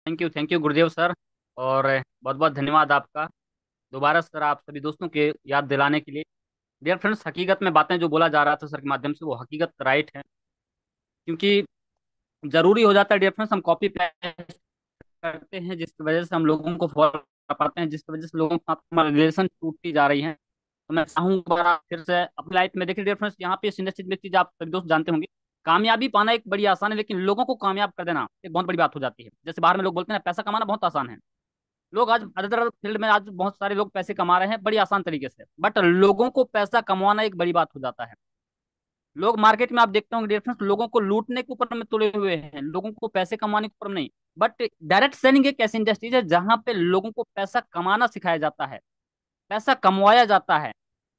Thank you Gurudev sir. और बहुत बहुत धन्यवाद आपका दोबारा सर, आप सभी दोस्तों के याद दिलाने के लिए। डियर फ्रेंड्स, हकीकत में बातें जो बोला जा रहा था सर के माध्यम से वो हकीकत राइट है। क्योंकि जरूरी हो जाता है डियर फ्रेंड्स, हम कॉपी पेस्ट करते हैं जिसकी वजह से हम लोगों को फॉलो कर पाते हैं, जिसकी वजह से लोगों के साथ हमारी रिलेशन टूटती जा रही है। तो मैं चाहूंगा फिर से अपनी लाइफ में देखिए डियर फ्रेंड्स, यहाँ पे इस इंडस्ट्री में एक चीज आप सभी दोस्त जानते होंगे। कामयाबी पाना एक बड़ी आसान है, लेकिन लोगों को कामयाब कर देना एक बहुत बड़ी बात हो जाती है। जैसे बाहर में लोग बोलते हैं पैसा कमाना बहुत आसान है। लोग आज अदर फील्ड में आज बहुत सारे लोग पैसे कमा रहे हैं बड़ी आसान तरीके से, बट लोगों को पैसा कमाना एक बड़ी बात हो जाता है। लोग मार्केट में आप देखते होंगे डिफरेंस, लोगों को लूटने के ऊपर में तुले हुए हैं, लोगों को पैसे कमाने के ऊपर नहीं। बट डायरेक्ट सेलिंग एक ऐसी इंडस्ट्री है जहां पे लोगों को पैसा कमाना सिखाया जाता है, पैसा कमवाया जाता है।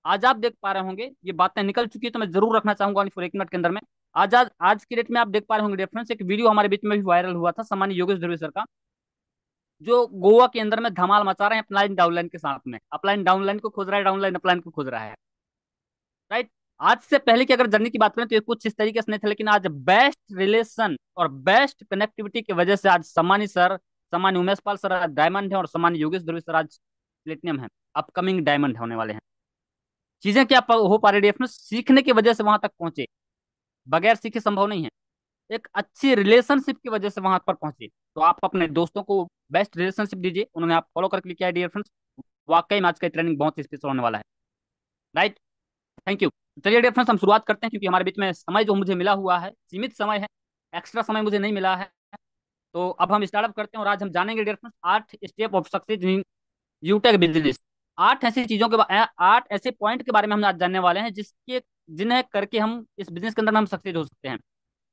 आज आप देख पा रहे होंगे, ये बातें निकल चुकी है तो मैं जरूर रखना चाहूंगा फॉर एक मिनट के अंदर में। आज की डेट में आप देख पा रहे होंगे डिफरेंस, एक वीडियो हमारे बीच में भी वायरल हुआ था सम्मानित योगेश ध्रुव सर का, जो गोवा के अंदर में धमाल मचा रहे हैं अपलाइन डाउनलाइन के साथ में। अपलाइन डाउनलाइन को खोज रहा है, डाउनलाइन अपलाइन को खोज रहा है। राइट। आज से पहले की अगर जर्नी की बात करें तो ये कुछ इस तरीके से नहीं था, लेकिन आज बेस्ट रिलेशन और बेस्ट कनेक्टिविटी की वजह से आज सम्मानी सर, सम्मानी उमेश पाल सर आज डायमंड है, और सम्मानी योगेश ध्रुव सर आज प्लेटिनम है, अपकमिंग डायमंड होने वाले हैं। चीजें क्या हो पा रही है, सीखने की वजह से वहां तक पहुंचे, बगैर सीखे संभव नहीं है। एक अच्छी रिलेशनशिप की वजह से वहां पर पहुंचे। तो आप अपने दोस्तों को बेस्ट रिलेशनशिप दीजिए, उन्होंने आप फॉलो करके लिया है डियर फ्रेंड्स। वाकई में आज का ट्रेनिंग बहुत ही स्पेशल होने वाला है। राइट। Thank you. चलिए डियर फ्रेंड्स, हम शुरुआत करते हैं, क्योंकि हमारे बीच में समय जो मुझे मिला हुआ है सीमित समय है, एक्स्ट्रा समय मुझे नहीं मिला है। तो अब हम स्टार्टअप करते हैं और आज हम जानेंगे dear friends 8 step of success in U Tech business. 8 point के बारे में हम आज जानने वाले हैं, जिसके जिन्हें करके हम इस बिजनेस के अंदर में हम सक्सेस हो सकते हैं।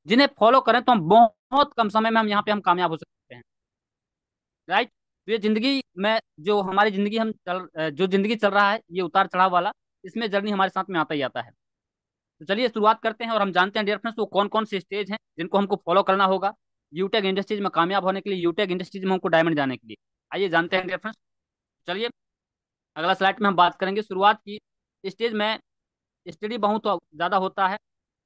जिन्हें फॉलो करें तो हम बहुत कम समय में हम यहाँ पे हम कामयाब हो सकते हैं। राइट। तो ये जिंदगी में जो हमारी जिंदगी जो जिंदगी चल रहा है ये उतार चढ़ाव वाला, इसमें जर्नी हमारे साथ में आता ही आता है। तो चलिए शुरुआत करते हैं और हम जानते हैं डियर फ्रेंड्स वो कौन कौन से स्टेज हैं जिनको हमको फॉलो करना होगा यूटेक इंडस्ट्रीज में कामयाब होने के लिए, यूटेक इंडस्ट्रीज में हमको डायमंड जाने के लिए। आइए जानते हैं डियर फ्रेंड्स। चलिए अगला स्लाइड में हम बात करेंगे शुरुआत की। स्टेज में स्टडी बहुत ज्यादा होता है।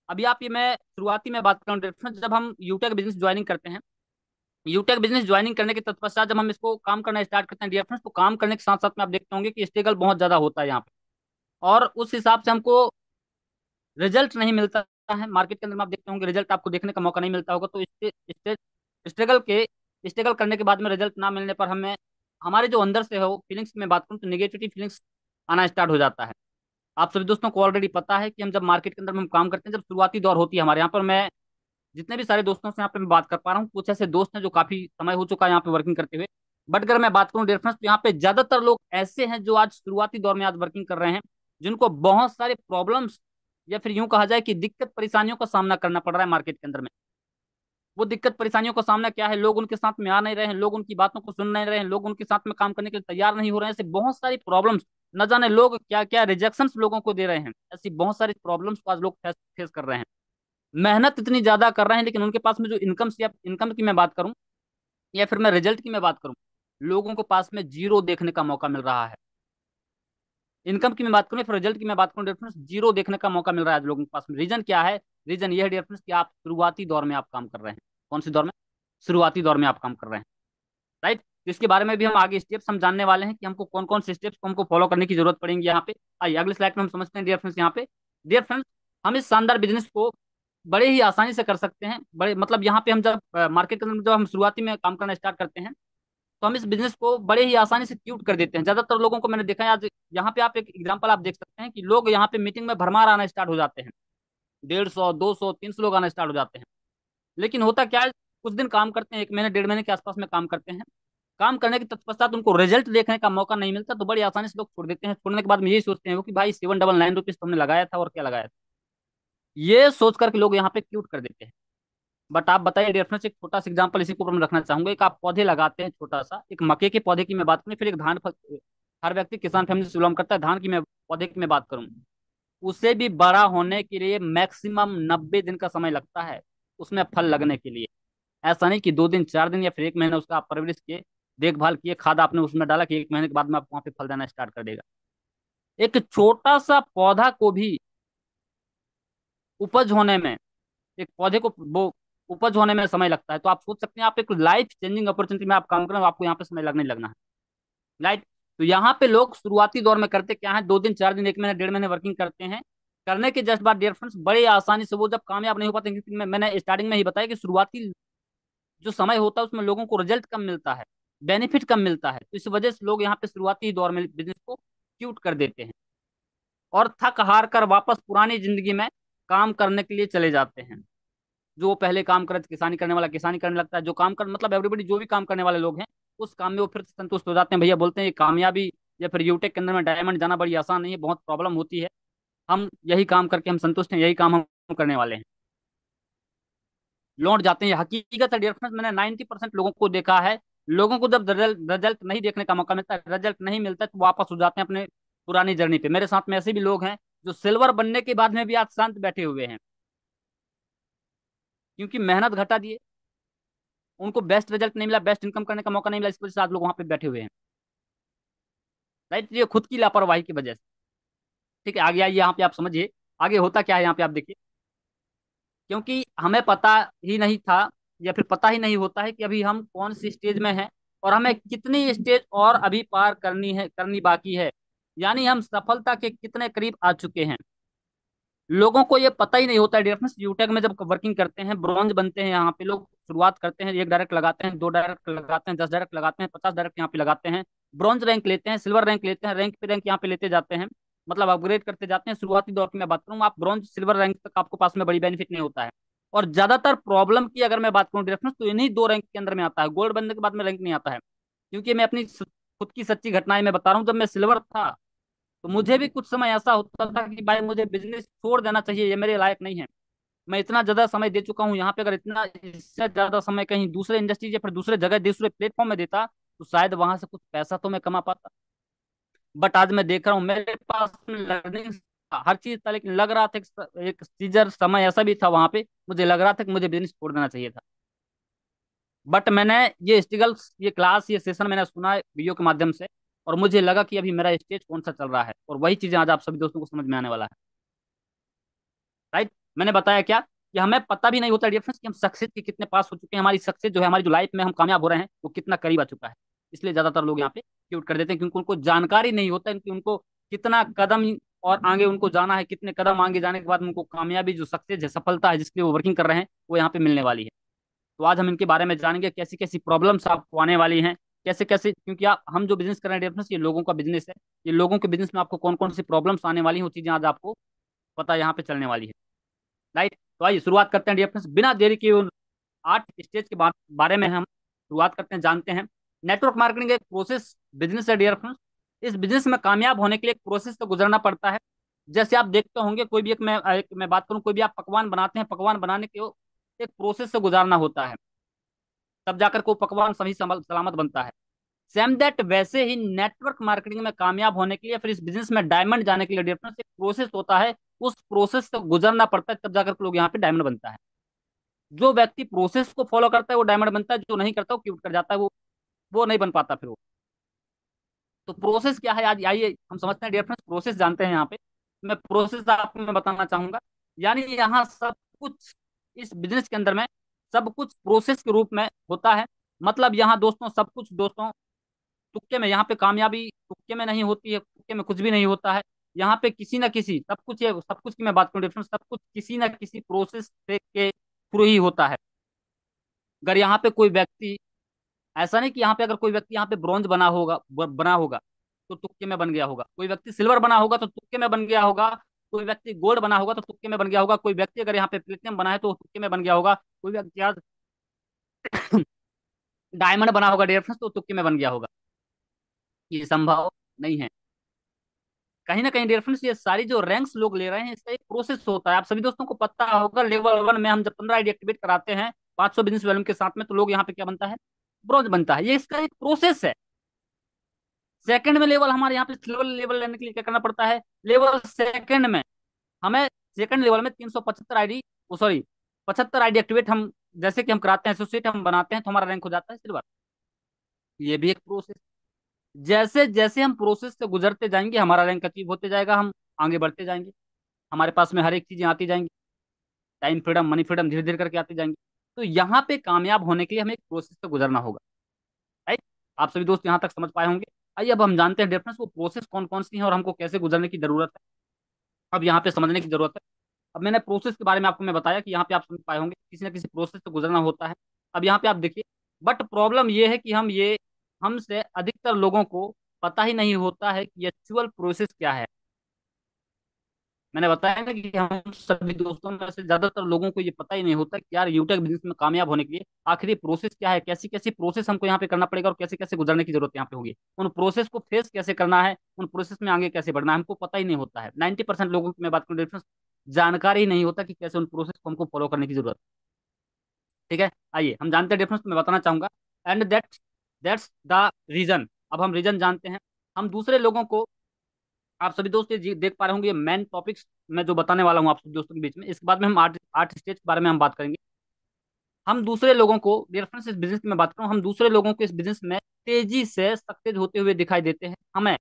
अभी आप ये मैं शुरुआती में बात करूँ डियर फ्रेंड्स, जब हम यूटेक बिजनेस ज्वाइनिंग करते हैं, यूटेक बिजनेस ज्वाइनिंग करने के तत्पश्चात जब हम इसको काम करना स्टार्ट करते हैं डियर फ्रेंड्स, तो काम करने के साथ साथ में आप देखते होंगे कि स्ट्रगल बहुत ज्यादा होता है यहाँ पे, और उस हिसाब से हमको रिजल्ट नहीं मिलता है मार्केट के अंदर में। आप देखते होंगे रिजल्ट आपको देखने का मौका नहीं मिलता होगा। तो इससे स्ट्रगल के स्ट्रगल करने के बाद में रिजल्ट ना मिलने पर हमें हमारे जो अंदर से हो फीलिंग्स में बात करूँ तो निगेटिविटी फीलिंग्स आना स्टार्ट हो जाता है। आप सभी दोस्तों को ऑलरेडी पता है कि हम जब मार्केट के अंदर में हम काम करते हैं, जब शुरुआती दौर होती है हमारे यहाँ पर, मैं जितने भी सारे दोस्तों से यहाँ पे मैं बात कर पा रहा हूँ, कुछ ऐसे दोस्त हैं जो काफी समय हो चुका है यहाँ पे वर्किंग करते हुए। बट अगर मैं बात करूँ डियर फ्रेंड्स, तो यहाँ पे ज्यादातर लोग ऐसे हैं जो आज शुरुआती दौर में आज वर्किंग कर रहे हैं, जिनको बहुत सारे प्रॉब्लम्स या फिर यूं कहा जाए कि दिक्कत परेशानियों का सामना करना पड़ रहा है मार्केट के अंदर में। वो दिक्कत परेशानियों का सामना क्या है, लोग उनके साथ में आ नहीं रहे हैं, लोग उनकी बातों को सुन नहीं रहे हैं, लोग उनके साथ में काम करने के लिए तैयार नहीं हो रहे हैं। ऐसे बहुत सारी प्रॉब्लम्स, न जाने लोग क्या क्या रिजेक्शंस लोगों को दे रहे हैं, ऐसी बहुत सारी प्रॉब्लम्स को आज लोग फेस फेस कर रहे हैं। मेहनत इतनी ज्यादा कर रहे हैं, लेकिन उनके पास में जो इनकम की मैं बात करूं या फिर मैं रिजल्ट की मैं बात करूं, लोगों के पास में जीरो देखने का मौका मिल रहा है। इनकम की मैं बात करूं या फिर रिजल्ट की मैं बात करूं डिफरेंस, जीरो देखने का मौका मिल रहा है आज लोगों के पास में। रीजन क्या है? रीजन ये है डिफरेंस कि आप शुरुआती दौर में आप काम कर रहे हैं। कौन सी दौर में? शुरुआती दौर में आप काम कर रहे हैं। राइट। तो इसके बारे में भी हम आगे स्टेप्स हम जानने वाले हैं कि हमको कौन कौन से स्टेप्स को हमको फॉलो करने की जरूरत पड़ेगी यहाँ पे। आइए अगले स्लाइड में हम समझते हैं डियर फ्रेंड्स। यहाँ पे डियर फ्रेंड्स, हम इस शानदार बिजनेस को बड़े ही आसानी से कर सकते हैं। बड़े मतलब यहाँ पे हम जब मार्केट के अंदर जब हम शुरुआती में काम करना स्टार्ट करते हैं, तो हम इस बिजनेस को बड़े ही आसानी से क्यूट कर देते हैं। ज्यादातर लोगों को मैंने देखा है आज यहाँ पे, आप एक एग्जांपल आप देख सकते हैं कि लोग यहाँ पे मीटिंग में भरमार आना स्टार्ट हो जाते हैं, 150 200 300 लोग आना स्टार्ट हो जाते हैं। लेकिन होता क्या है, कुछ दिन काम करते हैं, 1 महीने 1.5 महीने के आसपास में काम करते हैं, काम करने के तत्पश्चात उनको रिजल्ट देखने का मौका नहीं मिलता, तो बड़ी आसानी से लोग छोड़ देते हैं। छोड़ने के बाद में यही सोचते हैं वो कि भाई 799 रुपीज तो हमने लगाया था और क्या लगाया था, ये सोच करके लोग यहाँ पे क्यूट कर देते हैं। बट आप बताइए रेफरेंस, एक छोटा सा एग्जांपल इसी के ऊपर मैं रखना चाहूंगा। एक आप पौधे लगाते हैं छोटा सा, एक मक्के के पौधे की मैं बात करूँ, फिर एक हर व्यक्ति किसान फैमिली से बिलोंग करता है, धान की मैं पौधे की मैं बात करूँ, उसे भी बड़ा होने के लिए मैक्सिमम 90 दिन का समय लगता है उसमें फल लगने के लिए। ऐसा नहीं कि 2 दिन 4 दिन या फिर 1 महीना उसका आप परवरिश किए, देखभाल किए, खाद आपने उसमें डाला कि 1 महीने के बाद में आपको वहां पे फल देना स्टार्ट कर देगा। एक छोटा सा पौधा को भी उपज होने में, एक पौधे को वो उपज होने में समय लगता है। तो आप सोच सकते हैं, आप एक लाइफ चेंजिंग अपॉर्चुनिटी में आप काम कर रहे हो, आपको यहाँ पे समय लगने ही लगना है। राइट। तो यहाँ पे लोग शुरुआती दौर में करते क्या है, 2 दिन 4 दिन 1 महीने 1.5 महीने वर्किंग करते हैं। करने के जस्ट बाद डियर फ्रेंड्स बड़े आसानी से वो जब कामयाब नहीं हो पाते, क्योंकि मैंने स्टार्टिंग में ही बताया कि शुरुआती जो समय होता है उसमें लोगों को रिजल्ट कम मिलता है, बेनिफिट कम मिलता है। तो इस वजह से लोग यहाँ पे शुरुआती दौर में बिजनेस को क्यूट कर देते हैं और थक हार कर वापस पुरानी जिंदगी में काम करने के लिए चले जाते हैं। जो पहले काम करे, किसानी करने वाला किसानी करने लगता है, जो काम कर मतलब एवरीबडी जो भी काम करने वाले लोग हैं उस काम में वो फिर से संतुष्ट हो जाते हैं। भैया बोलते हैं ये कामयाबी या फिर यूटेक के अंदर में डायमंड जाना बड़ी आसान नहीं है, बहुत प्रॉब्लम होती है। हम यही काम करके हम संतुष्ट हैं, यही काम हम करने वाले हैं, लौट जाते हैं। ये हकीकत है डियर फ्रेंड्स, मैंने 90% लोगों को देखा है। लोगों को जब रिजल्ट रिजल्ट नहीं देखने का मौका मिलता है, रिजल्ट नहीं मिलता है, तो वापस हो जाते हैं अपने पुरानी जर्नी पे। मेरे साथ में ऐसे भी लोग हैं जो सिल्वर बनने के बाद में भी आज शांत बैठे हुए हैं, क्योंकि मेहनत घटा दिए, उनको बेस्ट रिजल्ट नहीं मिला, बेस्ट इनकम करने का मौका नहीं मिला, इस वजह से आज लोग वहां पे बैठे हुए हैं। राइट, ये खुद की लापरवाही की वजह से। ठीक है, आगे आइए, यहाँ पे आप समझिए आगे होता क्या है। यहाँ पे आप देखिए, क्योंकि हमें पता ही नहीं था या फिर पता ही नहीं होता है कि अभी हम कौन सी स्टेज में हैं और हमें कितनी स्टेज और अभी पार करनी बाकी है, यानी हम सफलता के कितने करीब आ चुके हैं। लोगों को ये पता ही नहीं होता है डियर फ्रेंड्स। यूटेक में जब वर्किंग करते हैं, ब्रॉन्ज बनते हैं, यहाँ पे लोग शुरुआत करते हैं, 1 डायरेक्ट लगाते हैं, 2 डायरेक्ट लगाते हैं, 10 डायरेक्ट लगाते हैं, 50 डायरेक्ट यहाँ पे लगाते हैं, ब्रॉन्ज रैंक लेते हैं, सिल्वर रैंक लेते हैं, रैंक पे रैंक यहाँ पे लेते जाते हैं, मतलब अपग्रेड करते जाते हैं। शुरुआती दौर की मैं बात करूँ, आप ब्रॉन्ज सिल्वर रैंक तक आपको पास में बड़ी बेनिफिट नहीं होता है। और ज्यादातर प्रॉब्लम की अगर मैं बात करूँ डियर फ्रेंड्स, तो इन्हीं 2 रैंक के अंदर में आता है, गोल्ड बनने के बाद में रैंक नहीं आता है। क्योंकि मैं अपनी खुद की सच्ची घटनाएं मैं बता रहा हूँ, जब मैं सिल्वर था तो मुझे भी कुछ समय ऐसा होता था कि भाई मुझे बिजनेस छोड़ देना चाहिए, ये मेरे लायक नहीं है, मैं इतना ज्यादा समय दे चुका हूँ यहाँ पे, अगर इतना इससे ज्यादा समय कहीं दूसरे इंडस्ट्री या फिर दूसरे जगह दूसरे प्लेटफॉर्म में देता तो शायद वहां से कुछ पैसा तो मैं कमा पाता। बट आज मैं देख रहा हूँ मेरे पास लर्निंग हर चीज था, लेकिन लग रहा था एक सीजर समय ऐसा भी था वहां पे, मुझे लग रहा था कि मुझे बिजनेस छोड़ देना चाहिए था। बट मैंने ये स्ट्रगल्स, ये क्लास, ये सेशन मैंने सुना है वीडियो के माध्यम से, और मुझे लगा कि अभी मेरा स्टेज कौन सा चल रहा है, और वही चीजें आज आप सभी दोस्तों को समझ में आने वाला है। राइट, मैंने बताया क्या कि हमें पता भी नहीं होता डिफरेंस कि हम सक्सेस के कितने पास हो चुके हैं, हमारी सक्सेस जो है, हमारी जो लाइफ में हम कामयाब हो रहे हैं वो कितना करीब आ चुका है। इसलिए ज्यादातर लोग यहाँ पे क्यूट कर देते हैं, क्योंकि उनको जानकारी नहीं होता है कि उनको कितना कदम और आगे उनको जाना है, कितने कदम आगे जाने के बाद उनको कामयाबी, जो सक्सेस है, सफलता है जिसके लिए वो वर्किंग कर रहे हैं, वो यहाँ पे मिलने वाली है। तो आज हम इनके बारे में जानेंगे, कैसी कैसी प्रॉब्लम्स आपको आने वाली हैं, कैसे कैसे, क्योंकि हम जो बिजनेस कर रहे हैं डिफरेंस, ये लोगों का बिजनेस है, ये लोगों के बिजनेस में आपको कौन कौन सी प्रॉब्लम्स आने वाली हैं वो चीजें आज आपको पता यहाँ पे चलने वाली है। राइट, तो आइए शुरुआत करते हैं डियर फ्रेंड्स, बिना देरी के उन 8 स्टेज के बारे में हम शुरुआत करते हैं, जानते हैं। नेटवर्क मार्केटिंग एक प्रोसेस बिजनेस है डियर फ्रेंड्स। इस बिजनेस में कामयाब होने के लिए एक प्रोसेस से गुजरना पड़ता है। जैसे आप देखते होंगे, कोई भी एक मैं बात करूं, कोई भी आप पकवान बनाते हैं, पकवान बनाने के एक प्रोसेस से गुजारना होता है, तब जाकर कोई पकवान सही सलामत बनता है। सेम दैट वैसे ही नेटवर्क मार्केटिंग में कामयाब होने के लिए, फिर इस बिजनेस में डायमंड जाने के लिए डिफरेंस एक प्रोसेस होता है, उस प्रोसेस से गुजरना पड़ता है, तब जाकर लोग यहाँ पे डायमंड बनता है। जो व्यक्ति प्रोसेस को फॉलो करता है वो डायमंड बनता है, जो नहीं करता वो क्यूट कर जाता है, वो नहीं बन पाता फिर वो। तो प्रोसेस क्या है, आज आइए हम समझते हैं डियर फ्रेंड्स, प्रोसेस जानते हैं। यहाँ पे मैं प्रोसेस आपको मैं बताना चाहूंगा, यानी यहाँ सब कुछ, इस बिजनेस के अंदर में सब कुछ प्रोसेस के रूप में होता है। मतलब यहाँ दोस्तों सब कुछ दोस्तों तुक्के में, यहाँ पे कामयाबी तुक्के में नहीं होती है, तुक्के में कुछ भी नहीं होता है। यहाँ पे किसी ना किसी, सब कुछ ये सब कुछ की मैं बात करूँ डिफरेंस, सब कुछ किसी ना किसी प्रोसेस के थ्रू ही होता है। अगर यहाँ पे कोई व्यक्ति, ऐसा नहीं कि यहाँ पे अगर कोई व्यक्ति यहाँ पे ब्रॉन्ज बना होगा तो तुक्के में बन गया होगा, कोई व्यक्ति सिल्वर बना होगा तो तुक्के में बन गया होगा, कोई व्यक्ति गोल्ड बना होगा तो तुक्के में बन गया होगा, कोई व्यक्ति अगर यहाँ पे प्लेटिनम बना है तो तुक्के में बन गया होगा, कोई व्यक्ति आज डायमंड बना होगा डियर फ्रेंड्स तो तुक्के में बन गया होगा। ये संभव नहीं है। कहीं ना कहीं डियर फ्रेंड्स ये सारी जो रैंक्स लोग ले रहे हैं, इसका एक प्रोसेस होता है। आप सभी दोस्तों को पता होगा, लेवल 1 में हम जब 15 आईडी एक्टिवेट कराते हैं 500 बिजनेस वैल्यूम के साथ में, तो लोग यहाँ पे क्या बनता है, ब्रॉन्ज बनता है। ये इसका एक प्रोसेस है। सेकंड में लेवल, हमारे यहाँ पे सिल्वर लेवल लेने के लिए क्या करना पड़ता है, लेवल सेकंड में हमें, सेकंड लेवल में 375 आईडी, ओ सॉरी 75 आईडी एक्टिवेट हम जैसे कि हम कराते हैं, एसोसिएट हम बनाते हैं, तो हमारा रैंक हो जाता है सिल्वर। ये भी एक प्रोसेस। जैसे जैसे हम प्रोसेस से गुजरते जाएंगे हमारा रैंक अचीव होते जाएगा, हम आगे बढ़ते जाएंगे, हमारे पास में हर एक चीजें आती जाएंगी, टाइम फ्रीडम, मनी फ्रीडम धीरे धीरे करके आती जाएंगी। तो यहाँ पे कामयाब होने के लिए हमें एक प्रोसेस से गुजरना होगा। राइट। आप सभी दोस्त यहाँ तक समझ पाए होंगे। आइए अब हम जानते हैं डिफरेंस, वो प्रोसेस कौन कौन सी है और हमको कैसे गुजरने की जरूरत है, अब यहाँ पे समझने की जरूरत है। अब मैंने प्रोसेस के बारे में आपको मैं बताया कि यहाँ पे आप समझ पाए होंगे किसी ना किसी प्रोसेस से गुजरना होता है। अब यहाँ पे आप देखिए, बट प्रॉब्लम ये है कि हमसे अधिकतर लोगों को पता ही नहीं होता है कि एक्चुअल प्रोसेस क्या है। मैंने बताया ना कि हम सभी दोस्तों में से ज्यादातर लोगों को ये पता ही नहीं होता कि यार यूटेक बिजनेस में कामयाब होने के लिए आखिर ये प्रोसेस क्या है, कैसी कैसी प्रोसेस हमको यहाँ पे करना पड़ेगा और कैसे कैसे गुजरने की जरूरत यहाँ पे होगी, उन प्रोसेस को फेस कैसे करना है, उन प्रोसेस में आगे कैसे बढ़ना है, हमको पता ही नहीं होता है। 90% लोगों की मैं बात करूँ डिफरेंस, जानकारी ही नहीं होता कि कैसे उन प्रोसेस को हमको फॉलो करने की जरूरत है। ठीक है, आइए हम जानते हैं डिफरेंस, मैं बताना चाहूंगा। And that's the reason. अब हम रीजन जानते हैं। हम दूसरे लोगों को, आप सभी दोस्त ये देख पा रहे होंगे, मेन टॉपिक्स मैं जो बताने वाला हूँ आप सभी दोस्तों के बीच में, इसके बाद में हम आर्ट आर्ट स्टेज के बारे में हम बात करेंगे। हम दूसरे लोगों को, रेफरेंस इस बिजनेस की मैं बात करूँ, हम दूसरे लोगों को इस बिजनेस में तेजी से सक्सेस होते हुए दिखाई देते हैं। हमें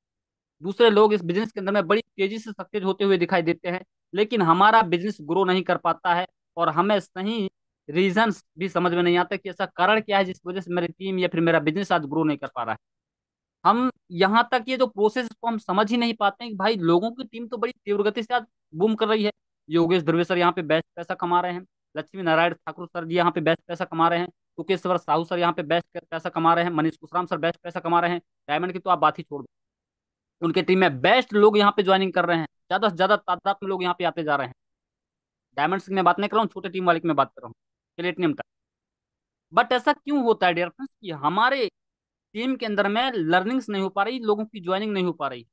दूसरे लोग इस बिजनेस के अंदर में बड़ी तेजी से सक्सेस होते हुए दिखाई देते हैं, लेकिन हमारा बिजनेस ग्रो नहीं कर पाता है। और हमें सही रीजंस भी समझ में नहीं आता कि ऐसा कारण क्या है जिस वजह से मेरी टीम या फिर मेरा बिजनेस आज ग्रो नहीं कर पा रहा है। हम यहाँ तक ये जो प्रोसेस को हम समझ ही नहीं पाते हैं कि भाई लोगों की टीम तो बड़ी तीव्र गति से आज बूम कर रही है। योगेश ध्रुवे सर यहाँ पे बेस्ट पैसा कमा रहे हैं, लक्ष्मी नारायण ठाकुर सर जी यहाँ पे बेस्ट पैसा कमा रहे हैं, तुकेश्वर साहू सर यहाँ पे बेस्ट पैसा कमा रहे हैं, मनीष कुशराम सर बेस्ट पैसा कमा रहे हैं। डायमंड की तो आप बात ही छोड़ दो, उनके टीम में बेस्ट लोग यहाँ पे ज्वाइनिंग कर रहे हैं, ज्यादा से ज्यादा तादाद में लोग यहाँ पे आते जा रहे हैं। डायमंड्स की मैं बात नहीं कर रहा हूँ, छोटे टीम वाले की मैं बात कर रहा हूँ, प्लेटिनियम तक। बट ऐसा क्यों होता है डियर फ्रेंड्स कि हमारे टीम के अंदर में लर्निंग्स नहीं हो पा रही, लोगों की ज्वाइनिंग नहीं हो पा रही,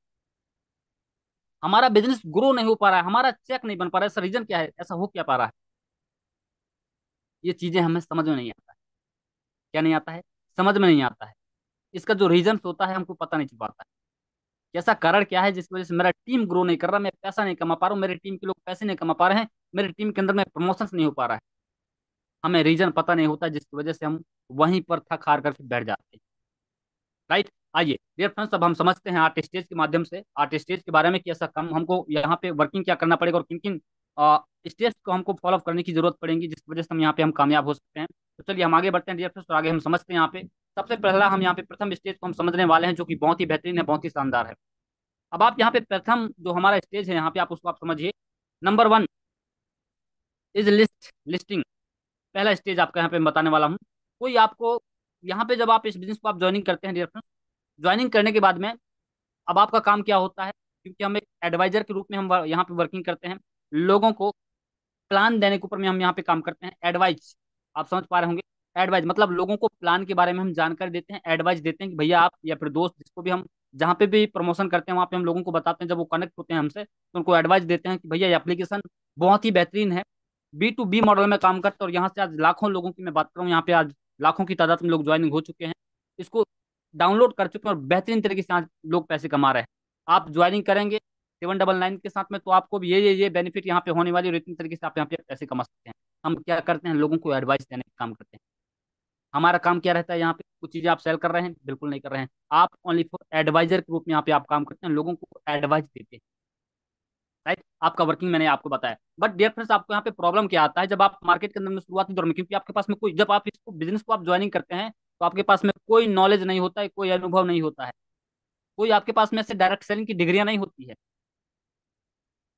हमारा बिजनेस ग्रो नहीं हो पा रहा है, हमारा चेक नहीं बन पा रहा है। ऐसा रीजन क्या है, ऐसा हो क्या पा रहा है? ये चीजें हमें समझ में नहीं आता है। क्या नहीं आता है? समझ में नहीं आता है। इसका जो रीजन होता है हमको पता नहीं चल पाता है। कि ऐसा कारण क्या है जिस वजह से मेरा टीम ग्रो नहीं कर रहा, मैं पैसा नहीं कमा पा रहा हूँ, मेरी टीम के लोग पैसे नहीं कमा पा रहे हैं, मेरी टीम के अंदर में प्रमोशन नहीं हो पा रहा है। हमें रीजन पता नहीं होता जिसकी वजह से हम वहीं पर थक हार करके बैठ जाते हैं। राइट। आइए डियर फ्रेंड्स, अब हम समझते हैं आर्ट स्टेज के माध्यम से, आर्ट स्टेज के बारे में कि ऐसा कम हमको यहाँ पे वर्किंग क्या करना पड़ेगा और किन किन स्टेज को हमको फॉलो करने की जरूरत पड़ेगी जिस वजह से हम यहाँ पे हम कामयाब हो सकते हैं। तो चलिए हम आगे बढ़ते हैं डियर फ्रेंड्स और आगे हम समझते हैं यहाँ पे। सबसे पहला हम यहाँ पे प्रथम स्टेज को हम समझने वाले हैं जो कि बहुत ही बेहतरीन है, बहुत ही शानदार है। अब आप यहाँ पे प्रथम जो हमारा स्टेज है यहाँ पे आप उसको आप समझिए। Number 1 is listing. पहला स्टेज आपका यहाँ पे मैं बताने वाला हूँ। कोई आपको यहाँ पे, जब आप इस बिजनेस को आप ज्वाइनिंग करते हैं डियर फ्रेंड्स, ज्वाइनिंग करने के बाद में अब आपका काम क्या होता है, क्योंकि हम एक एडवाइजर के रूप में हम यहाँ पे वर्किंग करते हैं, लोगों को प्लान देने के ऊपर में हम यहाँ पे काम करते हैं। एडवाइज, आप समझ पा रहे होंगे। एडवाइज मतलब लोगों को प्लान के बारे में हम जानकारी देते हैं, एडवाइस देते हैं कि भैया आप या फिर दोस्त जिसको भी हम जहाँ पे भी प्रमोशन करते हैं वहाँ पे हम लोगों को बताते हैं, जब वो कनेक्ट होते हैं हमसे तो उनको एडवाइस देते हैं कि भैया ये एप्लीकेशन बहुत ही बेहतरीन है, B2B मॉडल में काम करते हैं और यहाँ से आज लाखों लोगों की मैं बात करूँ, यहाँ पे आज लाखों की तादाद में लोग ज्वाइनिंग हो चुके हैं, इसको डाउनलोड कर चुके हैं और बेहतरीन तरीके से आज लोग पैसे कमा रहे हैं। आप ज्वाइनिंग करेंगे 799 के साथ में तो आपको भी ये बेनिफिट यहाँ पे होने वाली और इतनी तरीके से आप यहाँ पे पैसे कमा सकते हैं। हम क्या करते हैं, लोगों को एडवाइस देने का काम करते हैं। हमारा काम क्या रहता है यहाँ पे, कुछ चीजें आप सेल कर रहे हैं, बिल्कुल नहीं कर रहे हैं, आप ओनली फॉर एडवाइजर के रूप में यहाँ पे आप काम करते हैं, लोगों को एडवाइस देते हैं। राइट। आपका वर्किंग मैंने आपको बताया। बट डियर फ्रेंड्स, आपको यहाँ पे प्रॉब्लम क्या आता है जब आप मार्केट के अंदर में शुरुआती दौर में, क्योंकि आपके पास में कोई, जब आप इसको बिजनेस को आप ज्वाइनिंग करते हैं तो आपके पास में कोई नॉलेज नहीं होता है, कोई अनुभव नहीं होता है, कोई आपके पास में से डायरेक्ट सेलिंग की डिग्रियां नहीं होती है।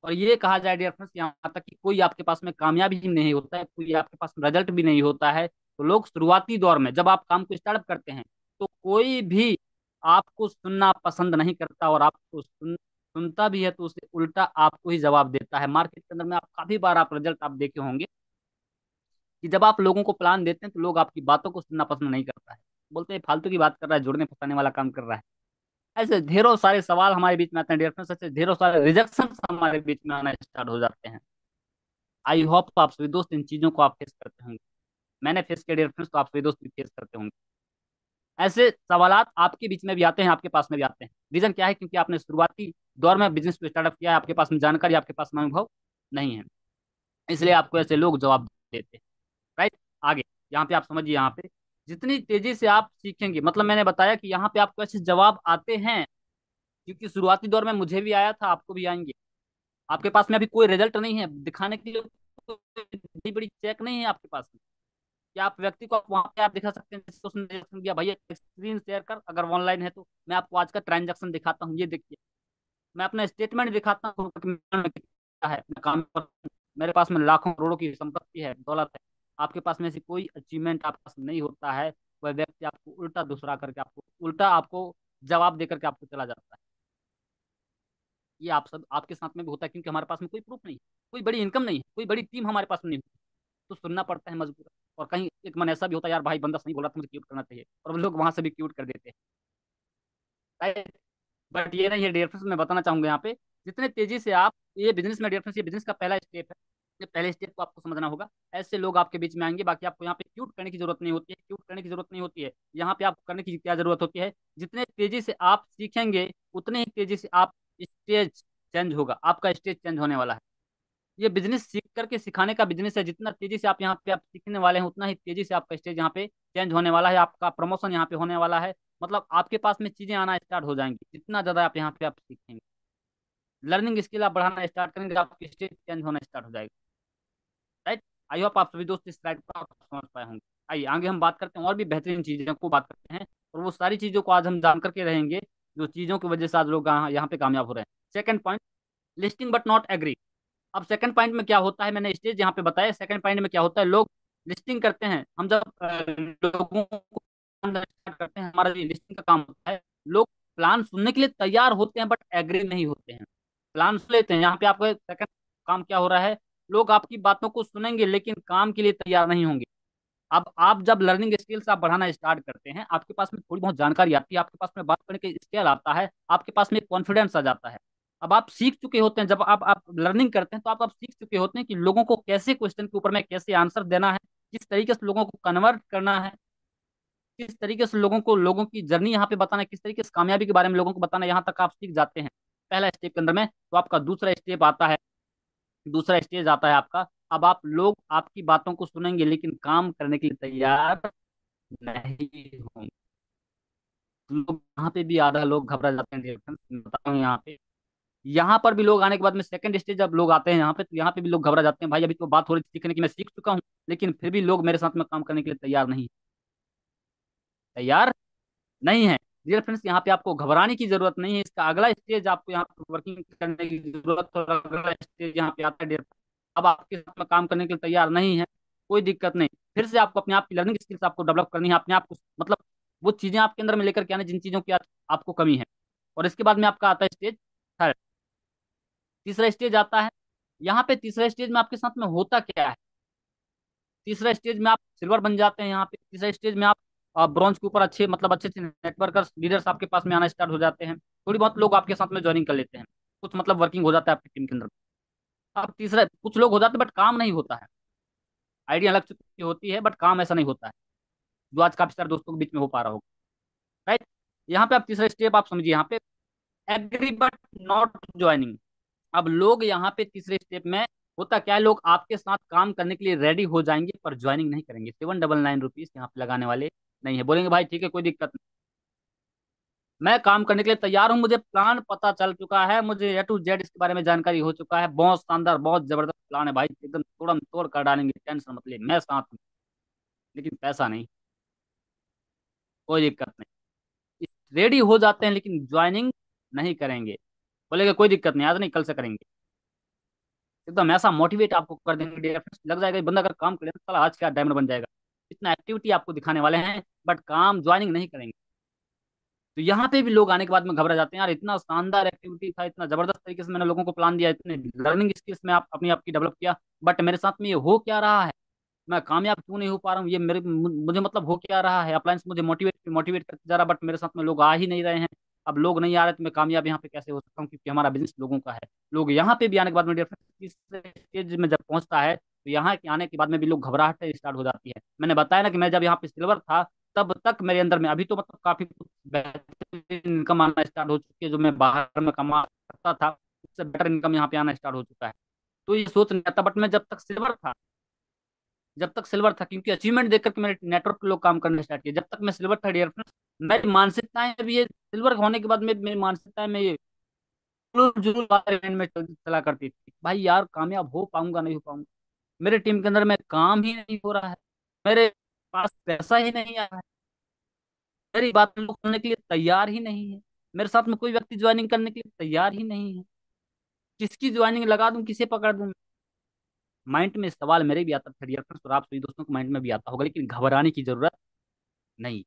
और ये कहा जाए डियर फ्रेंड्स यहाँ तक कि कोई आपके पास में कामयाबी नहीं होता है, कोई आपके पास रिजल्ट भी नहीं होता है, तो लोग शुरुआती दौर में जब आप काम को स्टार्ट करते हैं तो कोई भी आपको सुनना पसंद नहीं करता, और आपको सुनता भी है तो उसे उल्टा आपको ही जवाब देता है। मार्केट के अंदर में आप काफी बार आप रिजल्ट आप देखे होंगे कि जब आप लोगों को प्लान देते हैं तो लोग आपकी बातों को सुनना पसंद नहीं करता है, बोलते हैं फालतू की बात कर रहा है, जुड़ने फंसाने वाला काम कर रहा है। ऐसे ढेरों सारे सवाल हमारे बीच में आते हैं डियर फ्रेंड्स, ऐसे ढेरों सारे रिजेक्शन हमारे बीच में आना स्टार्ट हो जाते हैं। आई होप आप सभी दोस्त इन चीजों को आप फेस करते होंगे, मैंने फेस किया डियर फ्रेंड्स, तो आप सभी दोस्त भी फेस करते होंगे। ऐसे सवालात आपके बीच में भी आते हैं, आपके पास में भी आते हैं। रीजन क्या है, क्योंकि आपने शुरुआती दौर में बिजनेस को स्टार्टअप किया है, आपके पास में जानकारी, आपके पास में अनुभव नहीं है, इसलिए आपको ऐसे लोग जवाब देते हैं। राइट। आगे यहाँ पे आप समझिए, यहाँ पे जितनी तेजी से आप सीखेंगे, मतलब मैंने बताया कि यहाँ पे आपको ऐसे जवाब आते हैं क्योंकि शुरुआती दौर में मुझे भी आया था, आपको भी आएंगे। आपके पास में अभी कोई रिजल्ट नहीं है दिखाने के लिए, कोई बड़ी बड़ी चेक नहीं है आपके पास में क्या आप व्यक्ति को आप वहाँ पे आप दिखा सकते हैं, जैसे उसने रिएक्शन दिया, भैया स्क्रीन शेयर कर, अगर ऑनलाइन है तो मैं आपको आज का ट्रांजैक्शन दिखाता हूँ, ये देखिए। मैं अपना स्टेटमेंट दिखाता हूँ कि मैं कितना है, मैं काम पर हूँ, मेरे पास में लाखों करोड़ों की संपत्ति है, दौलत है। आपके पास में ऐसी कोई अचीवमेंट आपके पास नहीं होता है। वह व्यक्ति आपको उल्टा दूसरा करके, आपको उल्टा आपको जवाब देकर के आपको चला जाता है। ये आप सब आपके साथ में भी होता है, क्योंकि हमारे पास में कोई प्रूफ नहीं है, कोई बड़ी इनकम नहीं है, कोई बड़ी टीम हमारे पास में नहीं होती, तो सुनना पड़ता है मजबूर। और कहीं एक मन ऐसा भी होता है, यार भाई बंदा सही बोला था, मुझे क्यूट करना चाहिए, और वो लोग वहां से भी क्यूट कर देते हैं। बट ये नहीं है डियर फ्रेंड्स, मैं बताना चाहूंगा यहाँ पे, जितने तेजी से आप ये बिजनेस में डियर फ्रेंड्स, ये बिजनेस का पहला स्टेप है, ये पहले स्टेप को आपको समझना होगा। ऐसे लोग आपके बीच में आएंगे, बाकी आपको यहाँ पे क्यूट करने की जरूरत नहीं होती है, क्यूट करने की जरूरत नहीं होती है। यहाँ पे आपको करने की क्या जरूरत होती है, जितने तेजी से आप सीखेंगे उतने ही तेजी से आप स्टेज चेंज होगा, आपका स्टेज चेंज होने वाला है। ये बिजनेस सीख करके सिखाने का बिजनेस है, जितना तेजी से आप यहाँ पे आप सीखने वाले हैं, उतना ही तेजी से आपका स्टेज यहाँ पे चेंज होने वाला है, आपका प्रमोशन यहाँ पे होने वाला है। मतलब आपके पास में चीजें आना स्टार्ट हो जाएंगी, जितना ज्यादा आप यहाँ पे आप सीखेंगे, लर्निंग स्किल आप बढ़ाना स्टार्ट करेंगे, आपकी स्टेज चेंज होना स्टार्ट हो जाएगा। राइट। आई होप आप सभी दोस्त इस स्लाइड को आप समझ पाए होंगे। आइए आगे हम बात करते हैं, और भी बेहतरीन चीजों को बात करते हैं, और वो सारी चीजों को आज हम जान करके रहेंगे, जो चीजों की वजह से आज लोग यहाँ पे कामयाब हो रहे हैं। Second point, listing but not agree. अब सेकंड पॉइंट में क्या होता है, मैंने स्टेज यहाँ पे बताया, सेकंड पॉइंट में क्या होता है, लोग लिस्टिंग करते हैं। हम जब लोगों को स्टार्ट करते हैं, हमारा जो लिस्टिंग का काम होता है, लोग प्लान सुनने के लिए तैयार होते हैं बट एग्री नहीं होते हैं। प्लान सुन लेते हैं, यहाँ पे आपका सेकंड काम क्या हो रहा है, लोग आपकी बातों को सुनेंगे लेकिन काम के लिए तैयार नहीं होंगे। अब आप जब लर्निंग स्किल्स आप बढ़ाना स्टार्ट करते हैं, आपके पास में थोड़ी बहुत जानकारी आती है, आपके पास में बात करने का स्किल आता है, आपके पास में कॉन्फिडेंस आ जाता है। अब आप सीख चुके होते हैं, जब आप लर्निंग करते हैं तो आप सीख चुके होते हैं कि लोगों को कैसे क्वेश्चन के ऊपर में कैसे आंसर देना है, किस तरीके से लोगों को कन्वर्ट करना है, किस तरीके से लोगों को लोगों की जर्नी यहाँ पे बताना है, किस तरीके से कामयाबी के बारे में लोगों को बताना है, यहाँ तक आप सीख जाते हैं पहला स्टेप के अंदर में। तो आपका दूसरा स्टेप आता है, दूसरा स्टेज आता है आपका। अब आप लोग आपकी बातों को सुनेंगे लेकिन काम करने के लिए तैयार नहीं होंगे। लोग यहाँ पे भी आधा लोग घबरा जाते हैं, रिएक्शन बताता हूँ यहाँ पे। यहाँ पर भी लोग आने के बाद में सेकंड स्टेज जब लोग आते हैं यहाँ पे, तो यहाँ पे भी लोग घबरा जाते हैं, भाई अभी तो बात हो रही थी सीखने की, मैं सीख चुका हूँ, लेकिन फिर भी लोग मेरे साथ में काम करने के लिए तैयार नहीं, तैयार नहीं है। डियर फ्रेंड्स, यहाँ पे आपको घबराने की जरूरत नहीं है, इसका अगला स्टेज आपको यहाँ पे वर्किंग करने की जरूरत है, और अगला स्टेज यहाँ पे आता है डियर। अब आपके साथ में काम करने के लिए तैयार नहीं है, कोई दिक्कत नहीं, फिर से आपको अपने आप की लर्निंग स्किल्स आपको डेवलप करनी है, अपने आप को मतलब वो चीजें आपके अंदर में लेकर के आने जिन चीजों की आपको कमी है। और इसके बाद में आपका आता है स्टेज थर्ड, तीसरा स्टेज आता है। यहाँ पे तीसरा स्टेज में आपके साथ में होता क्या है, तीसरा स्टेज में आप सिल्वर बन जाते हैं, यहाँ पे तीसरा स्टेज में आप ब्रॉन्ज के ऊपर अच्छे मतलब अच्छे अच्छे नेटवर्कर्स लीडर्स आपके पास में आना स्टार्ट हो जाते हैं, थोड़ी बहुत लोग आपके साथ में ज्वाइनिंग कर लेते हैं, कुछ मतलब वर्किंग हो जाता है आपकी टीम के अंदर। अब तीसरा कुछ लोग हो जाते हैं बट काम नहीं होता है, आइडिया अलग चुकी होती है बट काम ऐसा नहीं होता है, जो आज काफी सारे दोस्तों के बीच में हो पा रहा होगा। राइट। यहाँ पे आप तीसरा स्टेप आप समझिए, यहाँ पे एग्री बट नॉट ज्वाइनिंग। अब लोग यहाँ पे तीसरे स्टेप में होता क्या है, लोग आपके साथ काम करने के लिए रेडी हो जाएंगे पर ज्वाइनिंग नहीं करेंगे, 799 रुपीज यहाँ पे लगाने वाले नहीं है, बोलेंगे भाई ठीक है कोई दिक्कत नहीं, मैं काम करने के लिए तैयार हूँ, मुझे प्लान पता चल चुका है, मुझे A to Z इसके बारे में जानकारी हो चुका है, बहुत शानदार बहुत जबरदस्त प्लान है भाई, एकदम तोड़म तोड़ कर डालेंगे, टेंशन मत लिए, मैं साथ हूँ, लेकिन पैसा नहीं, कोई दिक्कत नहीं। रेडी हो जाते हैं लेकिन ज्वाइनिंग नहीं करेंगे, बोलेगा कोई दिक्कत नहीं, आज नहीं कल से करेंगे। एकदम ऐसा मोटिवेट आपको कर देंगे डियर फ्रेंड्स, लग जाएगा ये बंदा अगर काम करे तो साला आज क्या डायमंड बन जाएगा, इतना एक्टिविटी आपको दिखाने वाले हैं, बट काम ज्वाइनिंग नहीं करेंगे। तो यहाँ पे भी लोग आने के बाद में घबरा जाते हैं, यार इतना शानदार एक्टिविटी था, इतना जबरदस्त तरीके से मैंने लोगों को प्लान दिया, इतने लर्निंग स्किल्स में आप अपनी आपकी डेवलप किया, बट मेरे साथ में ये हो क्या रहा है, मैं कामयाब क्यों नहीं हो पा रहा हूँ, ये मेरे मुझे मतलब हो क्या रहा है, अप्लायंस मुझे मोटिवेट मोटिवेट करते जा रहा, बट मेरे साथ में लोग आ ही नहीं रहे हैं। अब लोग नहीं आ रहे तो मैं कामयाब यहाँ पे कैसे हो सकता हूँ, क्योंकि हमारा बिजनेस लोगों का है। लोग यहाँ पे भी आने के बाद में इस स्टेज में जब पहुंचता है, तो यहाँ के आने के बाद में भी लोग घबराहट स्टार्ट हो जाती है। मैंने बताया ना कि मैं जब यहाँ पे सिल्वर था, तब तक मेरे अंदर में अभी तो मतलब काफी बेहतरीन इनकम आना स्टार्ट हो चुकी है, जो मैं बाहर में कमा सकता था उससे बेटर इनकम यहाँ पे आना स्टार्ट हो चुका है। तो ये सोच नहीं आता, बट मैं जब तक सिल्वर था, जब तक सिल्वर था, क्योंकि अचीवमेंट देख करके मेरे नेटवर्क पे लोग काम करना स्टार्ट किए, जब तक मैं सिल्वर था डियर फ्रेंड्स, मेरी मानसिकताएं अभी ये सिल्वर होने के बाद में मेरी मानसिकताएं में ये जुलूल जुलूल वाले लाइन में चला करती थी, भाई यार कामयाब हो पाऊंगा नहीं हो पाऊंगा, मेरे टीम के अंदर में काम ही नहीं हो रहा है, मेरे पास पैसा ही नहीं आ रहा है, मेरी बात लोग सुनने के लिए तैयार ही नहीं है, मेरे साथ में कोई व्यक्ति ज्वाइनिंग करने के लिए तैयार ही नहीं है। किसकी ज्वाइनिंग लगा दूं, किसे पकड़ दूं? माइंड में सवाल मेरे भी आता था डियर फ्रेंड्स, और आप सभी दोस्तों को माइंड में भी आता होगा, लेकिन घबराने की जरूरत नहीं।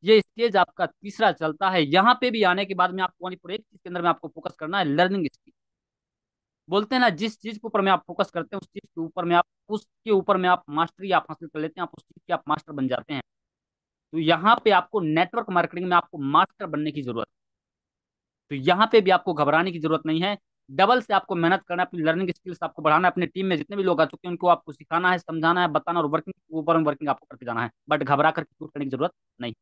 ये स्टेज आपका तीसरा चलता है। यहाँ पे भी आने के बाद में आपको पूरे एक चीज के अंदर में आपको फोकस करना है, लर्निंग स्किल। बोलते हैं ना, जिस चीज के ऊपर में आप फोकस करते हैं उस चीज के ऊपर में आप, उसके ऊपर में आप मास्टरी आप हासिल कर लेते हैं, आप उस चीज के आप मास्टर बन जाते हैं। तो यहाँ पे आपको नेटवर्क मार्केटिंग में आपको मास्टर बनने की जरूरत है। तो यहाँ पे भी आपको घबराने की जरूरत नहीं है। डबल से आपको मेहनत करना है, अपनी लर्निंग स्किल्स आपको बढ़ाना है, अपनी टीम में जितने भी लोग आ चुके हैं उनको आपको सिखाना है, समझाना है, बताना, और वर्किंग ऊपर में वर्किंग आपको करके जाना है, बट घबरा कर क्यों करने की जरूरत नहीं।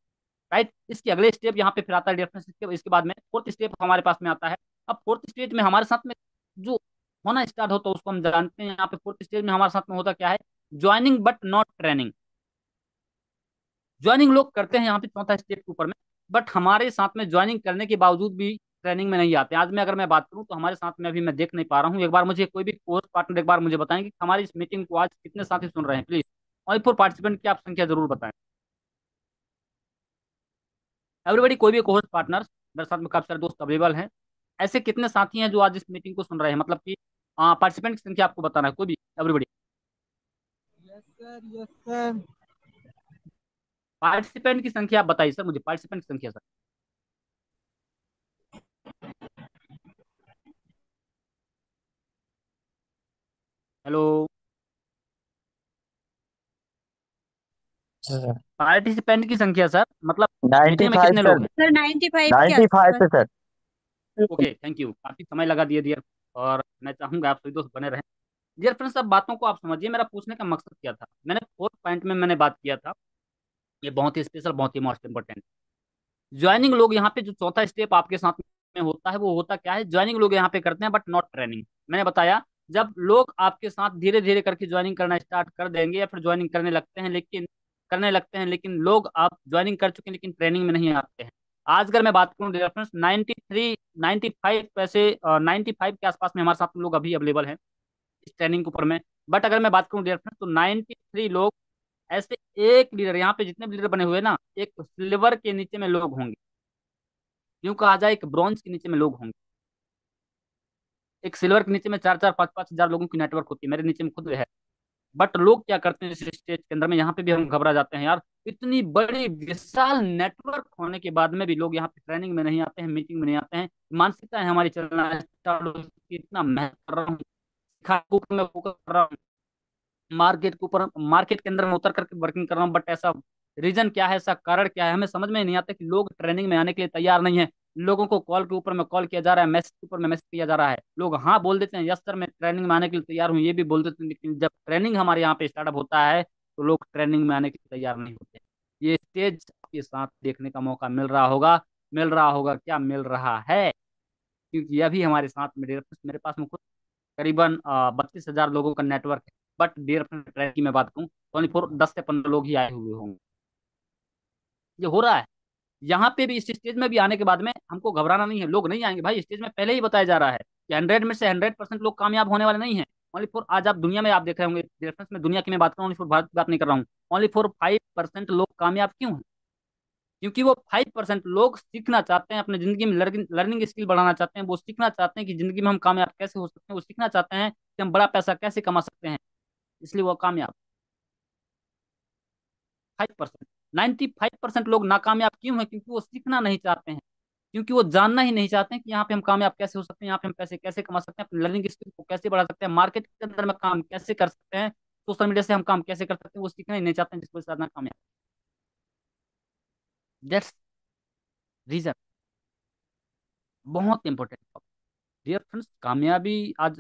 राइट। इसके अगले स्टेप यहाँ पे फिर आता है डिफरेंस, इसके बाद में फोर्थ स्टेप हमारे पास में आता है। अब फोर्थ स्टेज में हमारे साथ में जो होना स्टार्ट होता है उसको हम जानते हैं। यहाँ पे फोर्थ स्टेज में हमारे साथ में होता क्या है, joining but not training. Joining लोग करते हैं यहाँ पे चौथा स्टेप के ऊपर में, बट हमारे साथ में ज्वाइनिंग करने के बावजूद भी ट्रेनिंग में नहीं आते। आज मैं अगर मैं बात करूँ तो हमारे साथ में अभी मैं देख नहीं पा रहा हूँ। एक बार मुझे कोई भी कोर्स पार्टनर एक बार मुझे बताएंगे कि हमारी इस मीटिंग को आज कितने साथी सुन रहे हैं प्लीज, और फॉर पार्टिसिपेंट की आप संख्या जरूर बताएं। एवरीबडी, कोई भी कोर्स पार्टनर, मेरे साथ में काफी सारे दोस्त अवेलेबल हैं, ऐसे कितने साथी हैं जो आज इस मीटिंग को सुन रहे हैं, मतलब कि पार्टिसिपेंट की संख्या आपको बताना है, कोई भी, everybody. Yes sir, yes sir. Participant की संख्या आप बताइए सर, मुझे पार्टिसिपेंट की संख्या सर। हेलो। पार्टिसिपेंट की संख्या सर, मतलब नाइन्टी मीटिंग में फाइव कितने सर। लोग हैं? सर 95 के 95 आसपास। थे सर। ओके, थैंक यू, काफी समय लगा दिया दियर। और मैं चाहूंगा आप सभी दोस्त बने रहें। डियर फ्रेंड्स, सब बातों को आप समझिए, मेरा पूछने का मकसद क्या था, मैंने फोर्थ पॉइंट में मैंने बात किया था, ये बहुत ही स्पेशल, बहुत ही मोस्ट इंपॉर्टेंट। ज्वाइनिंग लोग यहाँ पे जो चौथा स्टेप आपके साथ में होता है वो होता क्या है, ज्वाइनिंग लोग यहाँ पे करते हैं बट नॉट ट्रेनिंग। मैंने बताया, जब लोग आपके साथ धीरे धीरे करके ज्वाइनिंग करना स्टार्ट कर देंगे या फिर ज्वाइनिंग करने लगते हैं, लेकिन लोग आप ज्वाइनिंग कर चुके हैं लेकिन ट्रेनिंग में नहीं आते हैं। आज अगर मैं बात करूँ रेफरेंस 93 95 पैसे 95 के आसपास में हमारे साथ में लोग अभी अवेलेबल हैं इस ट्रेनिंग के ऊपर में। बट अगर मैं बात करूँ रेफरेंस तो 93 लोग ऐसे, एक लीडर यहाँ पे जितने भी लीडर बने हुए हैं ना, एक सिल्वर के नीचे में लोग होंगे, यूं कहा जाए एक ब्रॉन्ज के नीचे में लोग होंगे। एक सिल्वर के नीचे में 4 4 5 5 हजार लोगों की नेटवर्क होती है, मेरे नीचे में खुद है। बट लोग क्या करते हैं इस स्टेज के अंदर में, यहाँ पे भी हम घबरा जाते हैं यार, इतनी बड़ी विशाल नेटवर्क होने के बाद में भी लोग यहाँ पे ट्रेनिंग में नहीं आते हैं, मीटिंग में नहीं आते हैं। मानसिकता है हमारी चलना स्टार्ट हो चुकी है, इतना मेहनत कर रहा हूँ, सिखाने के ऊपर मैं फोकस कर रहा हूँ, मार्केट के ऊपर, मार्केट के अंदर मैं उतर करके वर्किंग कर रहा हूँ, बट ऐसा रीजन क्या है, ऐसा कारण क्या है, हमें समझ में नहीं आता कि लोग ट्रेनिंग में आने के लिए तैयार नहीं है। लोगों को कॉल के ऊपर में कॉल किया जा रहा है, मैसेज के ऊपर में मैसेज किया जा रहा है, लोग हाँ बोल देते हैं, यस सर मैं ट्रेनिंग में आने के लिए तैयार हूँ, ये भी बोल देते हैं, लेकिन जब ट्रेनिंग हमारे यहाँ पे स्टार्टअप होता है तो लोग ट्रेनिंग में आने के लिए तैयार नहीं होते। ये स्टेज आपके साथ देखने का मौका मिल रहा होगा, मिल रहा होगा क्या, मिल रहा है, क्योंकि अभी हमारे साथ मेरे पास में खुद करीबन 32 हजार लोगों का नेटवर्क है। बट डियर फ्रेंड, ट्रैक की मैं बात करूँ, 10 से 15 लोग ही आए हुए होंगे। ये हो रहा है। यहाँ पे भी इस स्टेज में भी आने के बाद में हमको घबराना नहीं है, लोग नहीं आएंगे भाई, स्टेज में पहले ही बताया जा रहा है कि 100 में से 100% लोग कामयाब होने वाले नहीं है। ओनली फॉर, आज आप दुनिया में आप देख रहे होंगे, रेफरेंस में दुनिया की मैं बात कर रहा हूँ, ओनली फॉर भारत की बात नहीं कर रहा हूँ। ओनली फॉर 5% लोग कामयाब क्यों हैं? क्योंकि वो 5% लोग सीखना चाहते हैं, अपनी जिंदगी में लर्निंग लर्निंग स्किल बढ़ाना चाहते हैं, वो सीखना चाहते हैं कि जिंदगी में हम कामयाब कैसे हो सकते हैं, वो सीखना चाहते हैं कि हम बड़ा पैसा कैसे कमा सकते हैं, इसलिए वो कामयाब। 5%, 95% लोग नाकामयाब क्यों हैं? क्योंकि वो सीखना नहीं चाहते हैं, क्योंकि वो जानना ही नहीं चाहते हैं कि यहाँ पे हम कामयाब कैसे हो सकते हैं, यहाँ पे हम पैसे कैसे कमा सकते हैं, अपनी लर्निंग स्किल को कैसे बढ़ा सकते हैं, मार्केट के अंदर में काम कैसे कर सकते हैं, सोशल मीडिया से हम काम कैसे कर सकते हैं, वो सीखना ही नहीं चाहते हैं, जिस वजह से ना कामयाब। दैट्स रीजन, बहुत इंपॉर्टेंट। डियर फ्रेंड्स, कामयाबी आज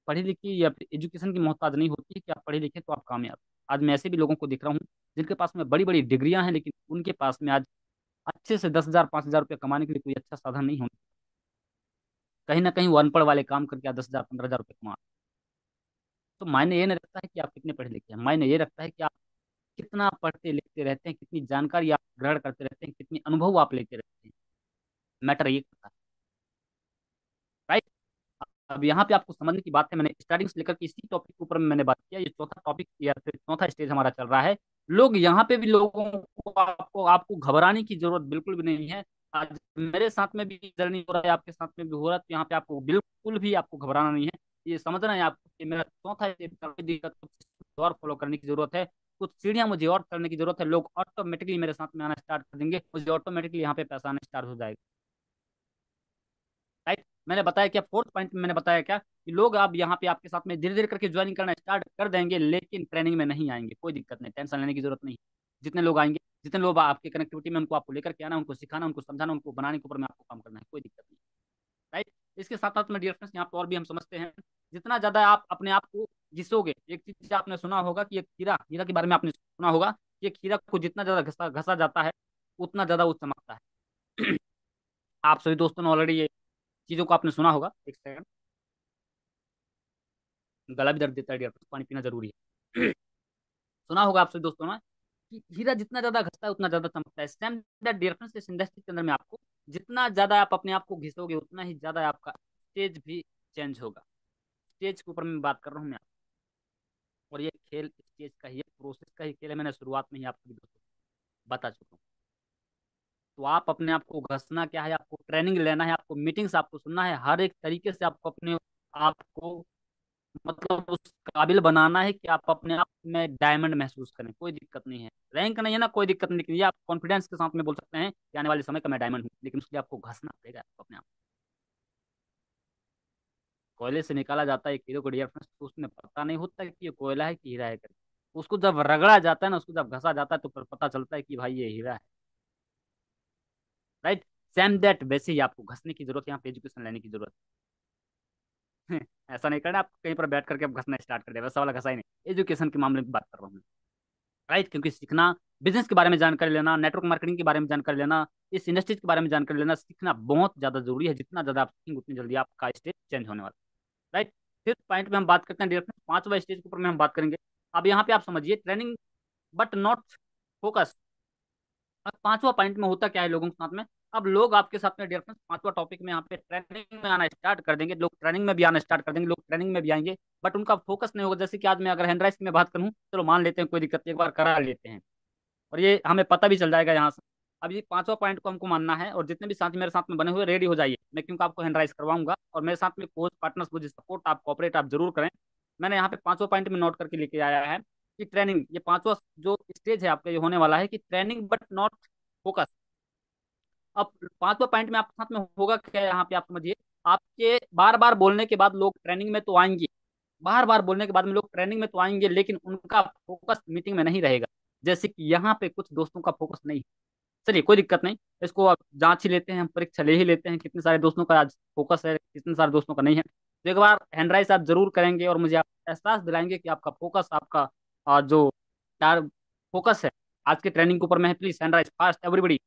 पढ़ी लिखी या फिर एजुकेशन की मोहताज नहीं होती है कि आप पढ़े लिखे तो आप कामयाब। आज मैं ऐसे भी लोगों को दिख रहा हूँ जिनके पास में बड़ी बड़ी डिग्रियां हैं, लेकिन उनके पास में आज अच्छे से 10 हजार 5 हजार रुपये कमाने के लिए कोई अच्छा साधन नहीं होता। कहीं ना कहीं वो अनपढ़ वाले काम करके आज 10 हजार 15 हजार रुपये कमा। तो मायने ये नहीं रखता है कि आप कितने पढ़े लिखे हैं, मायने ये रखता है कि आप कितना पढ़ते लिखते रहते हैं, कितनी जानकारी आप ग्रहण करते रहते हैं, कितनी अनुभव आप लेते रहते हैं, मैटर ये करता है। राइट। अब यहाँ पे आपको समझने की बात है, मैंने स्टार्टिंग से लेकर के इसी टॉपिक के ऊपर में मैंने बात किया, ये चौथा टॉपिक या फिर चौथा स्टेज हमारा चल रहा है, लोग यहाँ पे भी, लोगों को आपको आपको घबराने की जरूरत बिल्कुल भी नहीं है। आज मेरे साथ में भी जर्नी हो रहा है, आपके साथ में भी हो रहा है, तो यहाँ पे आपको बिल्कुल भी आपको घबराना नहीं है। ये समझना है आपको कि मेरा चौथा स्टेप काफी दिक्कत, कुछ और फॉलो करने की जरूरत है, कुछ सीढ़ियां मुझे और करने की जरूरत है। लोग ऑटोमेटिकली मेरे साथ में आना स्टार्ट कर देंगे, मुझे ऑटोमेटिकली यहाँ पे पैसा आना स्टार्ट हो जाएगा। राइट। मैंने बताया क्या, फोर्थ पॉइंट में मैंने बताया क्या, कि लोग आप यहाँ पे आपके साथ में धीरे धीरे करके ज्वाइनिंग करना स्टार्ट कर देंगे, लेकिन ट्रेनिंग में नहीं आएंगे। कोई दिक्कत नहीं, टेंशन लेने की जरूरत नहीं। जितने लोग आएंगे, जितने लोग आपके कनेक्टिविटी में, उनको आपको लेकर के आना, उनको सिखाना, उनको समझाना, उनको बनाने के ऊपर में आपको काम करना है, कोई दिक्कत नहीं। राइट। इसके साथ साथ में डियर फ्रेंड्स, यहाँ पर और भी हम समझते हैं, जितना ज्यादा आप अपने आप को घिसोगे, एक चीज आपने सुना होगा कि एक हीरा, हीरा के बारे में आपने सुना होगा कि एक हीरा को जितना ज्यादा घसा घसा जाता है, उतना ज्यादा वो चमकता है। आप सभी दोस्तों ने ऑलरेडी ये चीजों को आपने सुना होगा। एक सेकंड, गला भी दर्द देता है डियर फ्रेंड्स, पानी पीना जरूरी है। सुना होगा आप सभी दोस्तों ने कि हीरा जितना ज्यादा घसता है उतना ज्यादा चमकता है। सेम दैट डियर फ्रेंड्स, इस इंडस्ट्री के अंदर में आपको जितना ज्यादा आप अपने आप को घिसोगे, उतना ही ज्यादा आपका स्टेज भी चेंज होगा। स्टेज के ऊपर मैं बात कर रहा हूँ मैं। और ये खेल स्टेज का ही, प्रोसेस का ही खेल है, मैंने शुरुआत में ही आपको भी दोस्तों बता चुका हूँ। तो आप अपने आप को घसना क्या है, आपको ट्रेनिंग लेना है, आपको मीटिंग्स आपको सुनना है, हर एक तरीके से आपको अपने आप को मतलब उस काबिल बनाना है कि आप अपने आप में डायमंड महसूस करें। कोई दिक्कत नहीं है, रैंक नहीं है ना, कोई दिक्कत नहीं, लेकिन ये आप कॉन्फिडेंस के साथ में बोल सकते हैं कि आने वाले समय का मैं डायमंड हूँ, लेकिन उसके लिए आपको घसना पड़ेगा आपको अपने आप। कोयले से निकाला जाता है एक हीरो को डियर फ्रेंड्स, तो उसमें पता नहीं होता कि ये कोयला है कि हीरा है करके। उसको जब रगड़ा जाता है ना, उसको जब घसा जाता है, तो फिर पता चलता है कि भाई ये हीरा है। राइट। सेम दैट, वैसे ही आपको घसने की जरूरत है, यहाँ पे एजुकेशन लेने की जरूरत है। ऐसा नहीं करना आप कहीं पर बैठ करके आप घसना स्टार्ट कर दे, वैसा वाला घसा ही नहीं, एजुकेशन के मामले में बात कर रहा हूँ। राइट। क्योंकि सीखना, बिजनेस के बारे में जानकारी लेना, नेटवर्क मार्केटिंग के बारे में जानकारी लेना, इस इंडस्ट्रीज के बारे में जानकारी लेना, सीखना बहुत ज्यादा जरूरी है। जितना ज्यादा आप सीखेंगे, उतनी जल्दी आपका स्टेज चेंज होने वाला है। राइट। फिफ्थ पॉइंट में हम बात करते हैं डियर फ्रेंड्स, पांचवा स्टेज के ऊपर में हम बात करेंगे। अब यहाँ पे आप समझिए, ट्रेनिंग बट नॉट फोकस। अब पांचवा पॉइंट में होता क्या है लोगों के साथ में, अब लोग आपके साथ में डियर फ्रेंड्स पांचवा टॉपिक में यहाँ पे ट्रेनिंग में आना स्टार्ट कर देंगे। लोग ट्रेनिंग में भी आना स्टार्ट कर देंगे, लोग ट्रेनिंग में भी आएंगे, बट उनका फोकस नहीं होगा। जैसे कि आज मैं अगर हैंड की मैं बात करूँ, चलो मान लेते हैं, कोई दिक्कत नहीं, एक बार करा लेते हैं और ये हमें पता भी चल जाएगा यहाँ से। अब ये पांचवा पॉइंट को हमको मानना है, और जितने भी साथी मेरे साथ में बने हुए रेडी हो जाइए, मैं क्योंकि आपको हैंड राइज करवाऊंगा, और मेरे साथ में कोच पार्टनर्स मुझे सपोर्ट, आप कॉपरेट आप जरूर करें। मैंने यहाँ पे पांचवा पॉइंट में नोट करके लेके आया है कि ट्रेनिंग, ये पांचवा जो स्टेज है आपका, ये होने वाला है कि ट्रेनिंग बट नॉट फोकस। अब पांचवा पॉइंट में आपके साथ में होगा क्या, यहाँ पे आप समझिए, आपके बार बार बोलने के बाद लोग ट्रेनिंग में तो आएंगे, बार बार बोलने के बाद में लोग ट्रेनिंग में तो आएंगे, लेकिन उनका फोकस मीटिंग में नहीं रहेगा। जैसे कि यहाँ पे कुछ दोस्तों का फोकस नहीं। चलिए कोई दिक्कत नहीं, इसको आप जांच ही लेते हैं, हम परीक्षा ले ही लेते हैं, कितने सारे दोस्तों का आज फोकस है, कितने सारे दोस्तों का नहीं है। तो एक बार हैंड आप जरूर करेंगे, और मुझे आप एहसास दिलाएंगे कि आपका फोकस, आपका जो यार फोकस है आज के ट्रेनिंग के ऊपर में है। Please hand fast, everybody,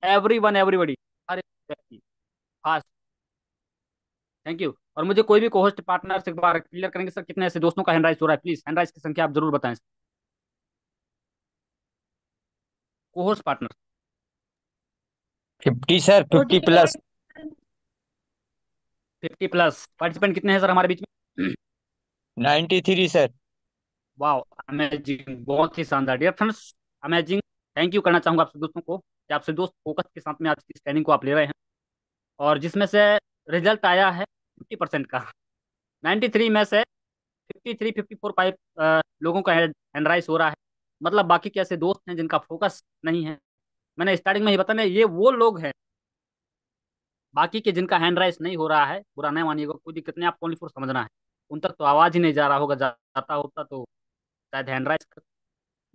everybody, हर एक व्यक्ति फास्ट। Thank you. और मुझे कोई भी कोहोस्ट पार्टनर से एक बार क्लियर करेंगे सर, कितने ऐसे दोस्तों का हैंड राइज हो रहा है, प्लीज हैंड राइज की संख्या आप जरूर बताएं। Co-host partner 50 sir, 50+। 50+। पार्टिसिपेंट कितने हैं सर हमारे बीच में? 93 सर। वाह, अमेजिंग, बहुत ही शानदार dear friends, amazing. Thank you करना चाहूंगा आपसे दोस्तों को कि आपसे दोस्त फोकस के साथ में आज की ट्रेनिंग को आप ले रहे हैं, और जिसमें से रिजल्ट आया है 50% का। 93 में से 53, 54, 5 लोगों का हैंड राइज हो रहा है। मतलब बाकी के ऐसे दोस्त हैं जिनका फोकस नहीं है। मैंने स्टार्टिंग में ही बताया, ये वो लोग हैं, बाकी के जिनका हैंड राइज नहीं हो रहा है, बुरा नहीं मानिएगा, कोई दिक्कत नहीं, आपको ओनली फॉर समझना है। उन तक तो आवाज ही नहीं जा रहा होगा, जाता होता तो शायद हैंड राइज।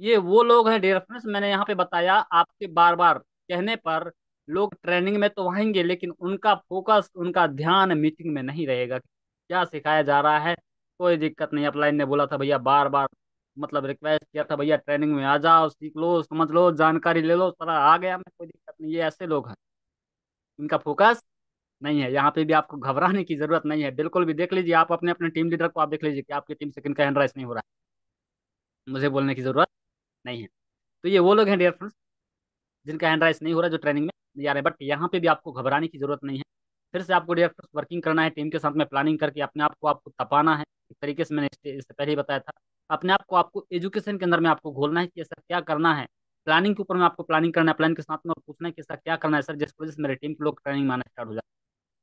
ये वो लोग हैं डियर फ्रेंड्स, मैंने यहाँ पे बताया, आपके बार बार कहने पर लोग ट्रेनिंग में तो आएंगे, लेकिन उनका फोकस, उनका ध्यान मीटिंग में नहीं रहेगा, क्या सिखाया जा रहा है। कोई दिक्कत नहीं, अपलाइन ने बोला था भैया, बार बार मतलब रिक्वेस्ट किया था, भैया ट्रेनिंग में आ जाओ, सीख लो, समझ लो, जानकारी ले लो, सारा आ गया मैं, कोई दिक्कत नहीं। ये ऐसे लोग हैं, इनका फोकस नहीं है। यहाँ पे भी आपको घबराने की जरूरत नहीं है, बिल्कुल भी। देख लीजिए, आप अपने अपने टीम लीडर को आप देख लीजिए कि आपकी टीम से किनका हैंड राइज नहीं हो रहा है, मुझे बोलने की जरूरत नहीं है। तो ये वो लोग हैं डियर फ्रेंड्स, जिनका हैंड राइज नहीं हो रहा, जो ट्रेनिंग में नहीं आ रहे। बट यहाँ पे भी आपको घबराने की जरूरत नहीं है। फिर से आपको डियर फ्रेंड्स वर्किंग करना है टीम के साथ में, प्लानिंग करके अपने आप को आपको तपाना है। एक तरीके से मैंने इससे पहले ही बताया था अपने आप को आपको एजुकेशन के अंदर में आपको घोलना है कि ऐसा क्या करना है। प्लानिंग के ऊपर में आपको प्लानिंग करना है, प्लानिंग के साथ में और पूछना है कि ऐसा क्या करना है सर, जिस वजह से मेरे टीम के लोग ट्रेनिंग मारना स्टार्ट हो जाए।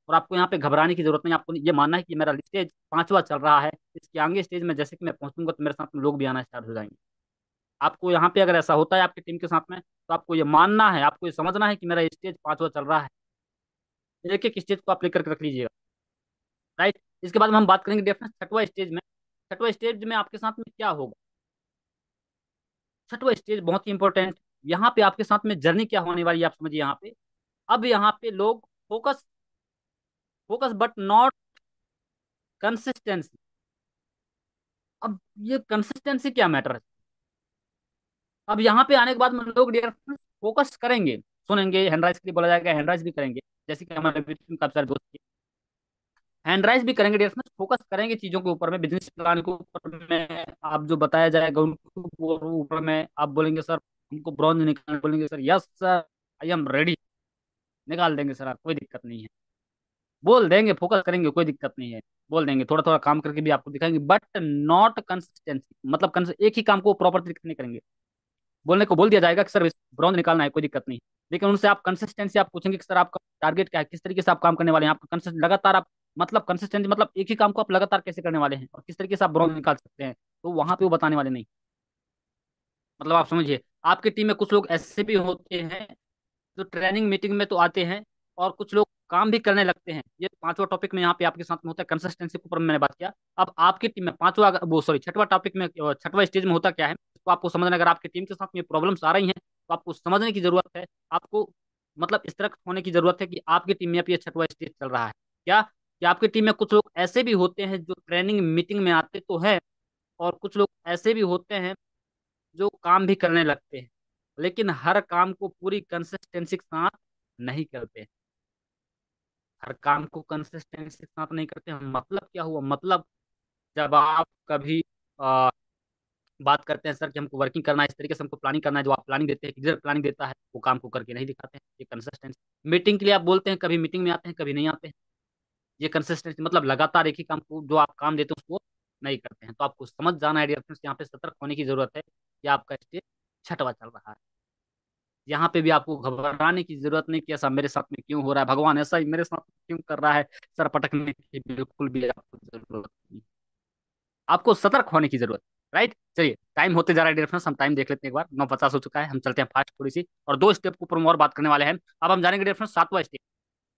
और आपको यहाँ पे घबराने की जरूरत नहीं, आपको ये मानना है कि मेरा स्टेज 5वां चल रहा है, इसके आगे स्टेज में जैसे कि मैं पहुंचूंगा तो मेरे साथ में लोग भी आना स्टार्ट हो जाएंगे। आपको यहाँ पे अगर ऐसा होता है आपकी टीम के साथ में, तो आपको ये मानना है, आपको ये समझना है कि मेरा स्टेज 5वां चल रहा है। एक एक स्टेज को आप लेकर के रख लीजिएगा। राइट। इसके बाद में हम बात करेंगे डेफिनेट 6वां स्टेज में। 6वां स्टेज में आपके साथ में क्या होगा। 6वां स्टेज बहुत ही इंपॉर्टेंट। यहाँ पे आपके साथ में जर्नी क्या होने वाली है आप समझिए यहाँ पे। अब यहाँ पे लोग focus, focus but not consistency. अब ये कंसिस्टेंसी क्या मैटर है। अब यहाँ पे आने के बाद में लोग फोकस करेंगे, सुनेंगे, हैंडराइज के लिए बोला जाएगा, हैंडराइज भी करेंगे, जैसे कि हमारे काफी सारे दोस्त हैंडराइज भी करेंगे, डेफिनेट फोकस करेंगे चीजों के ऊपर में, बिजनेस प्लान के ऊपर में आप जो बताया जाएगा उनके ऊपर में आप बोलेंगे सर हमको ब्रॉन्ज निकालना, बोलेंगे sir yes sir I am ready, निकाल देंगे सर आप, कोई दिक्कत नहीं है, बोल देंगे, फोकस करेंगे, कोई दिक्कत नहीं है, बोल देंगे, थोड़ा थोड़ा काम करके भी आपको दिखाएंगे, बट नॉट कंसिस्टेंसी, मतलब एक ही काम को प्रॉपर तरीके से नहीं करेंगे। बोलने को बोल दिया जाएगा कि सर ब्रॉन्ज निकालना है, कोई दिक्कत नहीं, लेकिन उनसे आप कंसिस्टेंसी आप पूछेंगे कि सर आपका टारगेट क्या है, किस तरीके से आप काम करने वाले हैं, आपका लगातार आप, मतलब कंसिस्टेंसी मतलब एक ही काम को आप लगातार कैसे करने वाले हैं और किस तरीके से आप ब्रॉन्ज निकाल सकते हैं, तो वहां पे वो बताने वाले नहीं। मतलब आप समझिए, आपकी टीम में कुछ लोग ऐसे भी होते हैं जो ट्रेनिंग मीटिंग में तो आते हैं और कुछ लोग काम भी करने लगते हैं। ये 5वां टॉपिक में यहाँ पे आपके साथ में होता है, कंसिस्टेंसी के ऊपर मैंने बात किया। अब आपकी टीम में 5वां वो सॉरी 6वां टॉपिक में 6वां स्टेज में होता क्या है, तो आपको समझना है, अगर आपकी टीम के साथ में प्रॉब्लम्स आ रही हैं तो आपको समझने की जरूरत है, आपको मतलब इस तरह होने की जरूरत है कि आपकी टीम में अब ये 6वां स्टेज चल रहा है क्या, कि आपकी टीम में कुछ लोग ऐसे भी होते हैं जो ट्रेनिंग मीटिंग में आते तो है, और कुछ लोग ऐसे भी होते हैं जो काम भी करने लगते हैं, लेकिन हर काम को पूरी कंसिस्टेंसी के साथ नहीं करते। हर काम को कंसिस्टेंसी के साथ नहीं करते, मतलब क्या हुआ, मतलब जब आप कभी आ, बात करते हैं सर कि हमको वर्किंग करना है, इस तरीके से हमको प्लानिंग करना है, जो आप प्लानिंग देते हैं, लीडर प्लानिंग देता है, वो काम को करके नहीं दिखाते हैं, ये कंसिस्टेंसी। मीटिंग के लिए आप बोलते हैं, कभी मीटिंग में आते हैं, कभी नहीं आते हैं, ये कंसिस्टेंसी, मतलब लगातार एक ही काम को जो आप काम देते हैं उसको नहीं करते हैं। तो आपको समझ जाना है डिफरेंस, यहाँ पे सतर्क होने की जरूरत है कि आपका स्टेज 6वां चल रहा है। यहाँ पे भी आपको घबराने की जरूरत नहीं कि ऐसा मेरे साथ में क्यों हो रहा है, भगवान ऐसा ही मेरे साथ क्यों कर रहा है, सर पटकने की बिल्कुल भी आपको जरूरत नहीं, आपको सतर्क होने की जरूरत। राइट। चलिए टाइम होते जा रहा है डियर फ्रेंड्स, हम टाइम देख लेते हैं एक बार, 9:50 हो चुका है, हम चलते हैं फास्ट थोड़ी सी, और 2 स्टेप के ऊपर हम और बात करने वाले हैं। अब हम जानेंगे डियर फ्रेंड्स 7वां स्टेप।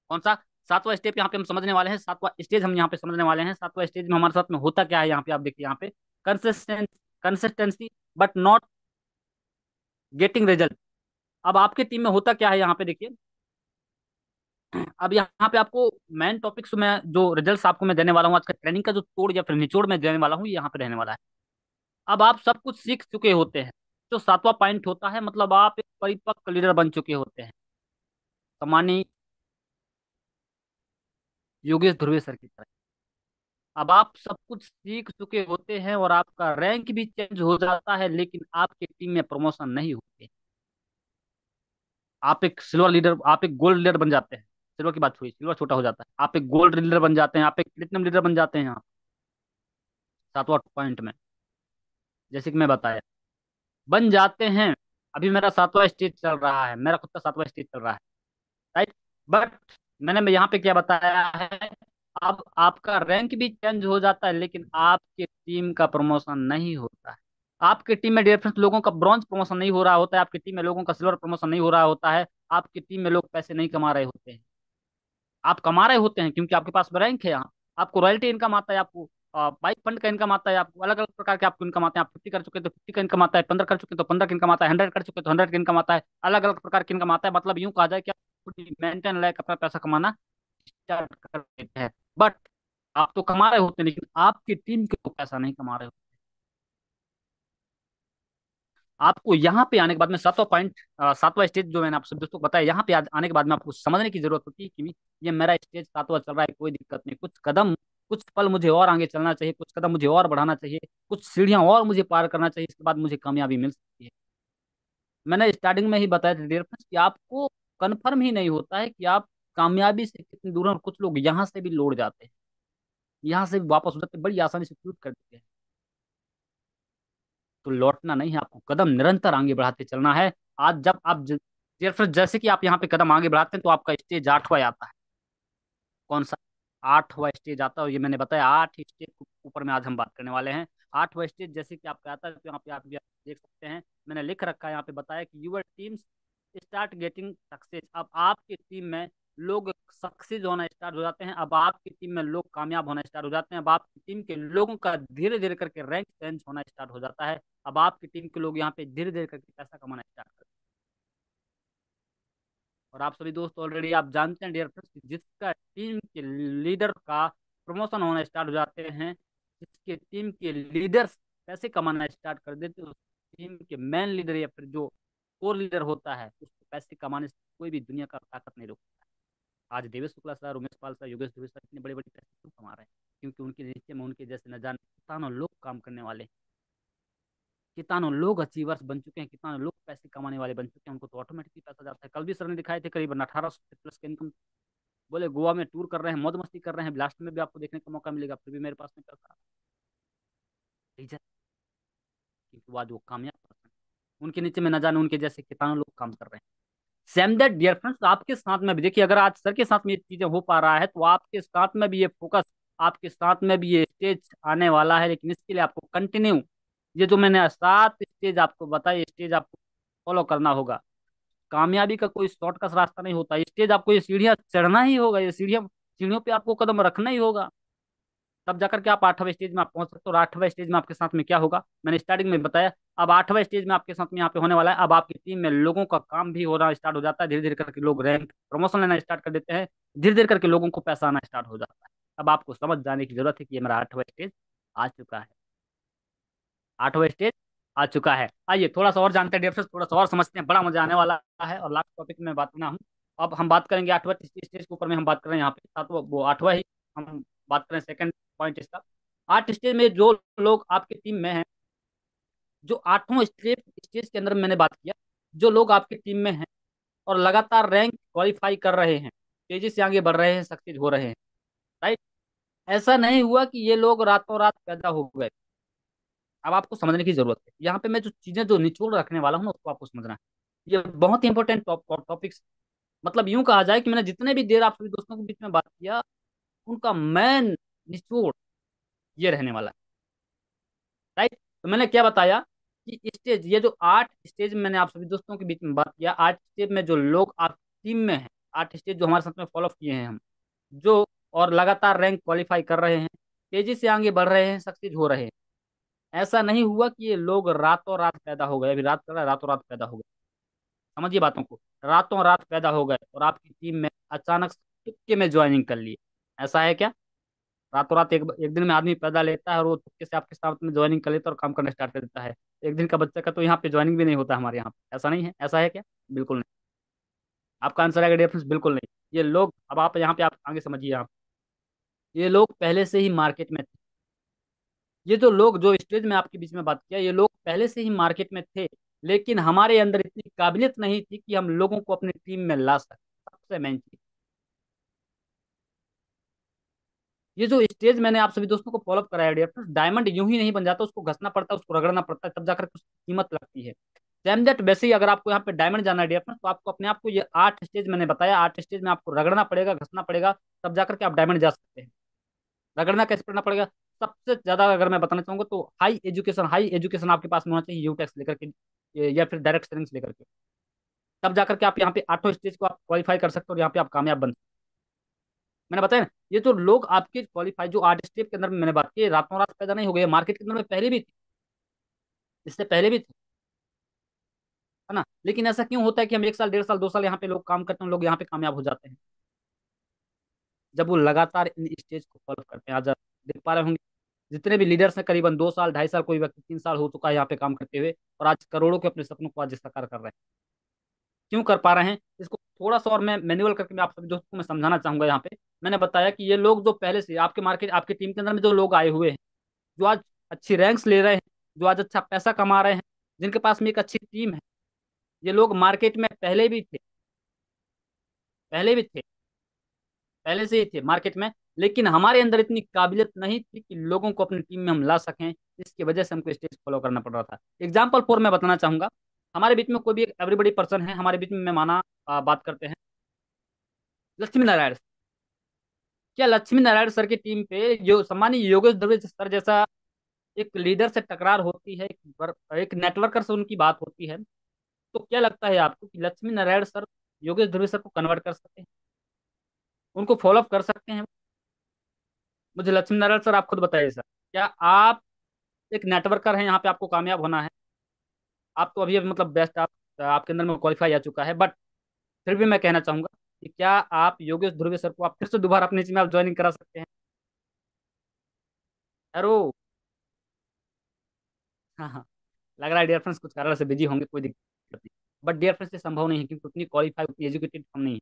कौन सा 7वां स्टेप यहाँ पे हम समझने वाले हैं, 7वां स्टेज हम यहाँ पे समझने वाले हैं। 7वां स्टेज में हमारे साथ में होता क्या है, यहाँ पे आप देखिए, यहाँ पे consistence consistency but not getting result. अब आपकी टीम में होता क्या है यहाँ पे देखिए, अब यहाँ पे आपको मेन टॉपिक्स में जो रिजल्ट्स आपको मैं देने वाला हूँ, आज का ट्रेनिंग का जो तोड़ या फिर निचोड़ मैं देने वाला हूँ, ये यहाँ पे रहने वाला है। अब आप सब कुछ सीख चुके होते हैं, जो 7वां पॉइंट होता है, मतलब आप एक परिपक्व लीडर बन चुके होते हैं, सामान्य योगेश ध्रुवे सर की तरह। अब आप सब कुछ सीख चुके होते हैं और आपका रैंक भी चेंज हो जाता है, लेकिन आपकी टीम में प्रमोशन नहीं होते। आप एक सिल्वर लीडर, आप एक गोल्ड लीडर बन जाते हैं, सिल्वर की बात हुई, सिल्वर छोटा हो जाता है, आप एक गोल्ड लीडर बन जाते हैं, आप एक प्लेटिनम लीडर बन जाते हैं यहाँ 7वां पॉइंट में, जैसे कि मैं बताया बन जाते हैं। अभी मेरा 7वां स्टेज चल रहा है, मेरा खुद का 7वां स्टेज चल रहा है। राइट। बट मैंने यहाँ पे क्या बताया है, अब आपका रैंक भी चेंज हो जाता है, लेकिन आपकी टीम का प्रमोशन नहीं होता है। आपकी टीम में डिफरेंट लोगों का ब्रॉन्ज प्रमोशन नहीं हो रहा होता है, आपकी टीम में लोगों का सिल्वर प्रमोशन नहीं हो रहा होता है, आपकी टीम में लोग पैसे नहीं कमा रहे होते हैं। आप कमा रहे होते हैं क्योंकि आपके पास रैंक है, यहाँ आपको रॉयल्टी इनकम आता है, आपको बाइक फंड का इनकम आता है, आपको अलग अलग प्रकार के आपको इनकम आते हैं। आप 50 कर चुके हैं तो 50 का इनकम आता है, 15 कर चुके हैं तो 15 का इनकम आता है, 100 कर चुके हैं तो 100 का इनकम आता है, अलग अलग प्रकार की इनकम आता है। मतलब यूं कहा जाए कि आप मेंटेन लाइक अपना पैसा कमाना स्टार्ट कर देते हैं। बट आप तो कमा रहे होते हैं, लेकिन आपकी टीम के लोग पैसा नहीं कमा रहे होते। आपको यहाँ पे आने के बाद में 7वां पॉइंट, 7वां स्टेज जो मैंने आप सब दोस्तों को बताया, यहाँ पे आने के बाद में आपको समझने की जरूरत होती है कि ये मेरा स्टेज 7वां चल रहा है, कोई दिक्कत नहीं, कुछ कदम कुछ पल मुझे और आगे चलना चाहिए, कुछ कदम मुझे और बढ़ाना चाहिए, कुछ सीढ़ियां और मुझे पार करना चाहिए, इसके बाद मुझे कामयाबी मिल सकती है। मैंने स्टार्टिंग में ही बताया था डियर फ्रेंड्स कि आपको कन्फर्म ही नहीं होता है कि आप कामयाबी से कितनी दूर हैं, और कुछ लोग यहाँ से भी लौट जाते हैं, यहाँ से भी वापस हो जाते हैं, बड़ी आसानी से क्विट कर देते हैं। तो लौटना नहीं है, आपको कदम निरंतर आगे बढ़ाते चलना है। आज जब आप जैसे कि आप यहाँ पे कदम आगे बढ़ाते हैं तो आपका स्टेज 8वां आता है। कौन सा? 8वां स्टेज आता है, और ये मैंने बताया 8 स्टेज के ऊपर में आज हम बात करने वाले हैं। 8वां स्टेज जैसे कि आपका आता है, तो यहाँ पे आप भी देख सकते हैं, मैंने लिख रखा है यहाँ पे, बताया कि your teams start getting success. अब आपकी टीम में लोग सक्सेस होना स्टार्ट हो जाते हैं, अब आपकी टीम में लोग कामयाब होना स्टार्ट हो जाते हैं, अब आपकी टीम के लोगों का धीरे धीरे करके रैंक चेंज होना स्टार्ट हो जाता है, अब आपकी टीम के लोग यहाँ पे धीरे धीरे करके पैसा कमाना स्टार्ट करते हैं। और आप सभी दोस्त ऑलरेडी आप जानते हैं डियर फ्रेंड्स, जिसका टीम के लीडर का प्रमोशन होना स्टार्ट हो जाते हैं, जिसके टीम के लीडर्स पैसे कमाना स्टार्ट कर देते हैं, उस टीम के मेन लीडर या फिर जो कोर लीडर होता है, उसको पैसे कमाने से कोई भी दुनिया का ताकत नहीं रोकता है। आज Devesh Shukla sir, Umesh Pal sir, Yogesh Dubey sir इतने बड़े बड़े पैसे क्यों कमा रहे हैं? क्योंकि उनके नीचे में उनके जैसे न जाने कितानों लोग काम करने वाले, कितानों लोग अचीवर्स बन चुके हैं, कितानों लोग पैसे कमाने वाले बन चुके हैं, उनको तो ऑटोमेटिकली पैसा जाता है। कल भी सर ने दिखाए थे करीबन 1800 प्लस का इनकम। बोले गोवा में टूर कर रहे हैं, मौज मस्ती कर रहे हैं, लास्ट में भी आपको देखने का मौका मिलेगा, फिर भी मेरे पास में पैसा। रीजन, क्योंकि वो आज वो कामयाब पर्सन, उनके नीचे में न जाने उनके जैसे कितानों लोग काम कर रहे हैं। सेम दैट डियर फ्रेंड्स, आपके साथ में भी देखिए, अगर आज सर के साथ में ये चीजें हो पा रहा है, तो आपके साथ में भी ये फोकस, आपके साथ में भी ये स्टेज आने वाला है। लेकिन इसके लिए आपको कंटिन्यू, ये जो मैंने 7 स्टेज आपको बताया, स्टेज आपको फॉलो करना होगा। कामयाबी का कोई शॉर्टकट रास्ता नहीं होता, स्टेज आपको ये सीढ़ियाँ चढ़ना ही होगा, ये सीढ़ियों पे आपको कदम रखना ही होगा, तब जाकर के आप 8वें स्टेज में आप पहुंच सकते हो। और 8वें स्टेज में आपके साथ में क्या होगा, मैंने स्टार्टिंग में बताया। अब 8वें स्टेज में आपके साथ में यहाँ पे होने वाला है, अब आपकी टीम में लोगों का काम भी होना स्टार्ट हो जाता है, धीरे धीरे करके लोग रैंक प्रमोशन लेना स्टार्ट कर देते हैं, धीरे धीरे करके लोगों को पैसा आना स्टार्ट हो जाता है। अब आपको समझ जाने की जरूरत है कि ये मेरा 8वां स्टेज आ चुका है, 8वां स्टेज आ चुका है। आइए थोड़ा सा और जानते हैं डिफरेंस, थोड़ा सा और समझते हैं, बड़ा मजा आने वाला है। और लास्ट टॉपिक में बात करना हूँ, अब हम बात करेंगे 8वां स्टेज के ऊपर में, हम बात कर रहे हैं यहाँ पे 7वां, वो 8वां ही हम बात करें, सेकंड पॉइंट इसका। 8 स्टेज में जो लोग आपकी टीम में हैं, जो 8वां स्टेज स्टेज के अंदर मैंने बात किया, जो लोग आपकी टीम में हैं और लगातार रैंक क्वालिफाई कर रहे हैं, तेजी से आगे बढ़ रहे हैं, सक्सेस हो रहे हैं, राइट। ऐसा नहीं हुआ कि ये लोग रातों रात पैदा हो गए। अब आपको समझने की जरूरत है, यहाँ पे मैं जो चीजें जो निचोड़ रखने वाला हूँ ना, उसको आपको समझना है। ये बहुत ही इंपॉर्टेंट टॉपिक्स, मतलब यूं कहा जाए कि मैंने जितने भी देर आप सभी दोस्तों के बीच में बात किया, उनका मेन निचोड़ ये रहने वाला है, राइट। तो मैंने क्या बताया कि स्टेज, ये जो 8 स्टेज मैंने आप सभी दोस्तों के बीच में बात किया, 8 स्टेज में जो लोग आप टीम में हैं, 8 स्टेज जो हमारे साथ में फॉलो किए हैं हम, जो और लगातार रैंक क्वालिफाई कर रहे हैं, तेजी से आगे बढ़ रहे हैं, सक्सेस हो रहे हैं। ऐसा नहीं हुआ कि ये लोग रातों रात पैदा हो गए, अभी रात कर रहा है, रातों रात पैदा हो गए। समझिए बातों को, रातों रात पैदा हो गए और आपकी टीम में अचानक से तुक्के में ज्वाइनिंग कर लिए। ऐसा है क्या? रातों रात एक दिन में आदमी पैदा लेता है और वो तुक्के से आपके साथ में ज्वाइनिंग कर लेता है और काम करना स्टार्ट कर देता है। एक दिन का बच्चा का तो यहाँ पे ज्वाइनिंग भी नहीं होता हमारे यहाँ पे, ऐसा नहीं है, ऐसा है क्या? बिल्कुल नहीं। आपका आंसर आएगा डिफरेंस, बिल्कुल नहीं। ये लोग, अब आप यहाँ पे आप आगे समझिए, आप ये लोग पहले से ही मार्केट में थे। ये जो लोग जो स्टेज में आपके बीच में बात किया, ये लोग पहले से ही मार्केट में थे, लेकिन हमारे अंदर इतनी काबिलियत नहीं थी कि हम लोगों को अपनी टीम में ला सकें। सबसे मेन चीज, ये जो स्टेज मैंने आप सभी दोस्तों को फॉलो कराया डियर फ्रेंड्स, डायमंड यूं ही नहीं बन जाता, उसको घसना पड़ता है, उसको रगड़ना पड़ता है, तब जाकर कुछ कीमत लगती है। सेम दैट वैसे ही अगर आपको यहाँ पे डायमंड जाना है डियर फ्रेंड्स, तो आपको अपने आप को, ये 8 स्टेज मैंने बताया, 8 स्टेज में आपको रगड़ना पड़ेगा, घसना पड़ेगा, तब जाकर के आप डायमंड जा सकते हैं। रगड़ना कैसे पड़ना पड़ेगा? सबसे ज्यादा अगर मैं बताना चाहूंगा तो हाई एजुकेशन आपके पास में होना चाहिए, यूटेक्स लेकर के या फिर डायरेक्ट सेलिंग्स लेकर के, तब जाकर के आप यहाँ पे 8 स्टेज को आप क्वालिफाई कर सकते हो और यहाँ पे आप कामयाब बन सकते हो। मैंने बताया ना, ये जो लोग आपके क्वालिफाई, जो 8 स्टेप के अंदर में मैंने बात की, रातों रात पैदा नहीं हो गए, मार्केट के अंदर में पहले भी थे, इससे पहले भी थे, है ना। लेकिन ऐसा क्यों होता है कि हम 1 साल, 1.5 साल, 2 साल यहाँ पे लोग काम करते हैं, लोग यहाँ पे कामयाब हो जाते हैं? जब वो लगातार इन स्टेज को फॉलो करते हैं। आज आप देख पा रहे होंगे, जितने भी लीडर्स हैं, करीबन 2 साल, 2.5 साल, कोई व्यक्ति 3 साल हो चुका है यहाँ पे काम करते हुए, और आज करोड़ों के अपने सपनों को आज साकार कर रहे हैं। क्यों कर पा रहे हैं? इसको थोड़ा सा और मैं मैनुअल करके मैं आप सभी दोस्तों को मैं समझाना चाहूंगा। यहाँ पे मैंने बताया कि ये लोग जो पहले से आपके मार्केट, आपकी टीम के अंदर में जो लोग आए हुए हैं, जो आज अच्छी रैंक्स ले रहे हैं, जो आज अच्छा पैसा कमा रहे हैं, जिनके पास में एक अच्छी टीम है, ये लोग मार्केट में पहले भी थे, पहले भी थे, पहले से ही थे मार्केट में। लेकिन हमारे अंदर इतनी काबिलियत नहीं थी कि लोगों को अपनी टीम में हम ला सकें। इसकी वजह से हमको स्टेज फॉलो करना पड़ रहा था। एग्जाम्पल फॉर मैं बताना चाहूंगा, हमारे बीच में कोई भी एक एवरीबडी पर्सन है हमारे बीच में, मैं माना बात करते हैं लक्ष्मी नारायण। क्या लक्ष्मी नारायण सर की टीम पे जो सम्मानीय योगेश दवे सर जैसा एक लीडर से टकरार होती है, एक नेटवर्कर से उनकी बात होती है, तो क्या लगता है आपको कि लक्ष्मी नारायण सर योगेश ध्रुव सर को कन्वर्ट कर सकते हैं, उनको फॉलो अप कर सकते हैं? मुझे लक्ष्मी नारायण सर आप खुद बताइए सर, क्या आप एक नेटवर्कर हैं, यहाँ पे आपको कामयाब होना है, आप तो अभी मतलब बेस्ट आप आपके अंदर में क्वालिफाई आ चुका है, बट फिर भी मैं कहना चाहूंगा कि क्या आप योगेश ध्रुव सर को आप फिर से दोबारा अपनी टीम में आप ज्वाइनिंग करा सकते हैं? अरो हाँ हाँ, लग रहा है डियर फ्रेंड्स कुछ कारण से बिजी होंगे, कोई दिक्कत नहीं, बट डियर फ्रेंड्स ये संभव नहीं है क्योंकि उतनी क्वालिफाई उतनी एजुकेटेड हम नहीं है।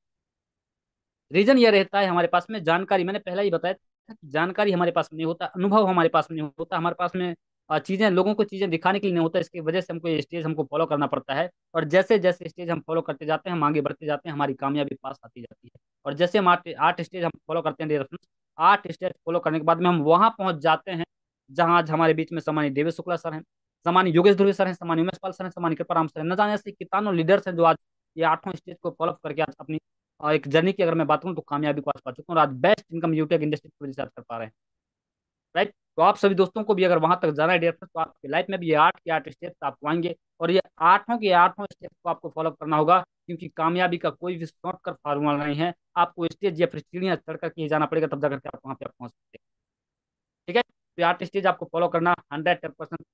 रीजन ये रहता है हमारे पास में जानकारी, मैंने पहले ही बताया था कि जानकारी हमारे पास में नहीं होता, अनुभव हमारे पास में नहीं होता, हमारे पास में चीजें लोगों को चीजें दिखाने के लिए नहीं होता। इसकी वजह से हमको ये स्टेज हमको फॉलो करना पड़ता है, और जैसे जैसे स्टेज हम फॉलो करते जाते हैं हम आगे बढ़ते जाते हैं, हमारी कामयाबी पास आती जाती है। और जैसे हम 8 स्टेज हम फॉलो करते हैं डियर फ्रेंड्स, 8 स्टेज फॉलो करने के बाद में हम वहां पहुंच जाते हैं जहां आज हमारे बीच में सम्मानित देवेश शुक्ला सर हैं, सम्मानित योगेश ध्रुव सर हैं, सम्मानित उमेश पाल सर हैं, सम्मानित कृपाराम सर हैं, न जाने ऐसे कितानों लीडर्स हैं जो आज ये 8 स्टेज को फॉलो करके आज अपनी एक जर्नी की अगर मैं बात करूँ तो कामयाबी को आज पा चुका हूँ, और आज बेस्ट इनकम यूटेक इंडस्ट्री की वजह से आज कर पा रहे हैं। राइट, तो आप सभी दोस्तों को भी अगर वहां तक जाना है डियर फ्रेंड्स, तो आपकी लाइफ में भी ये 8 के 8 स्टेप्स आपको आएंगे, और ये आठों के आठों स्टेप्स को आपको फॉलो करना होगा, क्योंकि कामयाबी का कोई भी शॉर्टकट फार्मूला नहीं है। आपको स्टेज या फिर सीढ़ियां चढ़ करके ही जाना पड़ेगा, तब जाकर के आप वहां पे आप पहुंच सकते हैं। ठीक है, तो 8 स्टेज आपको फॉलो करना 110%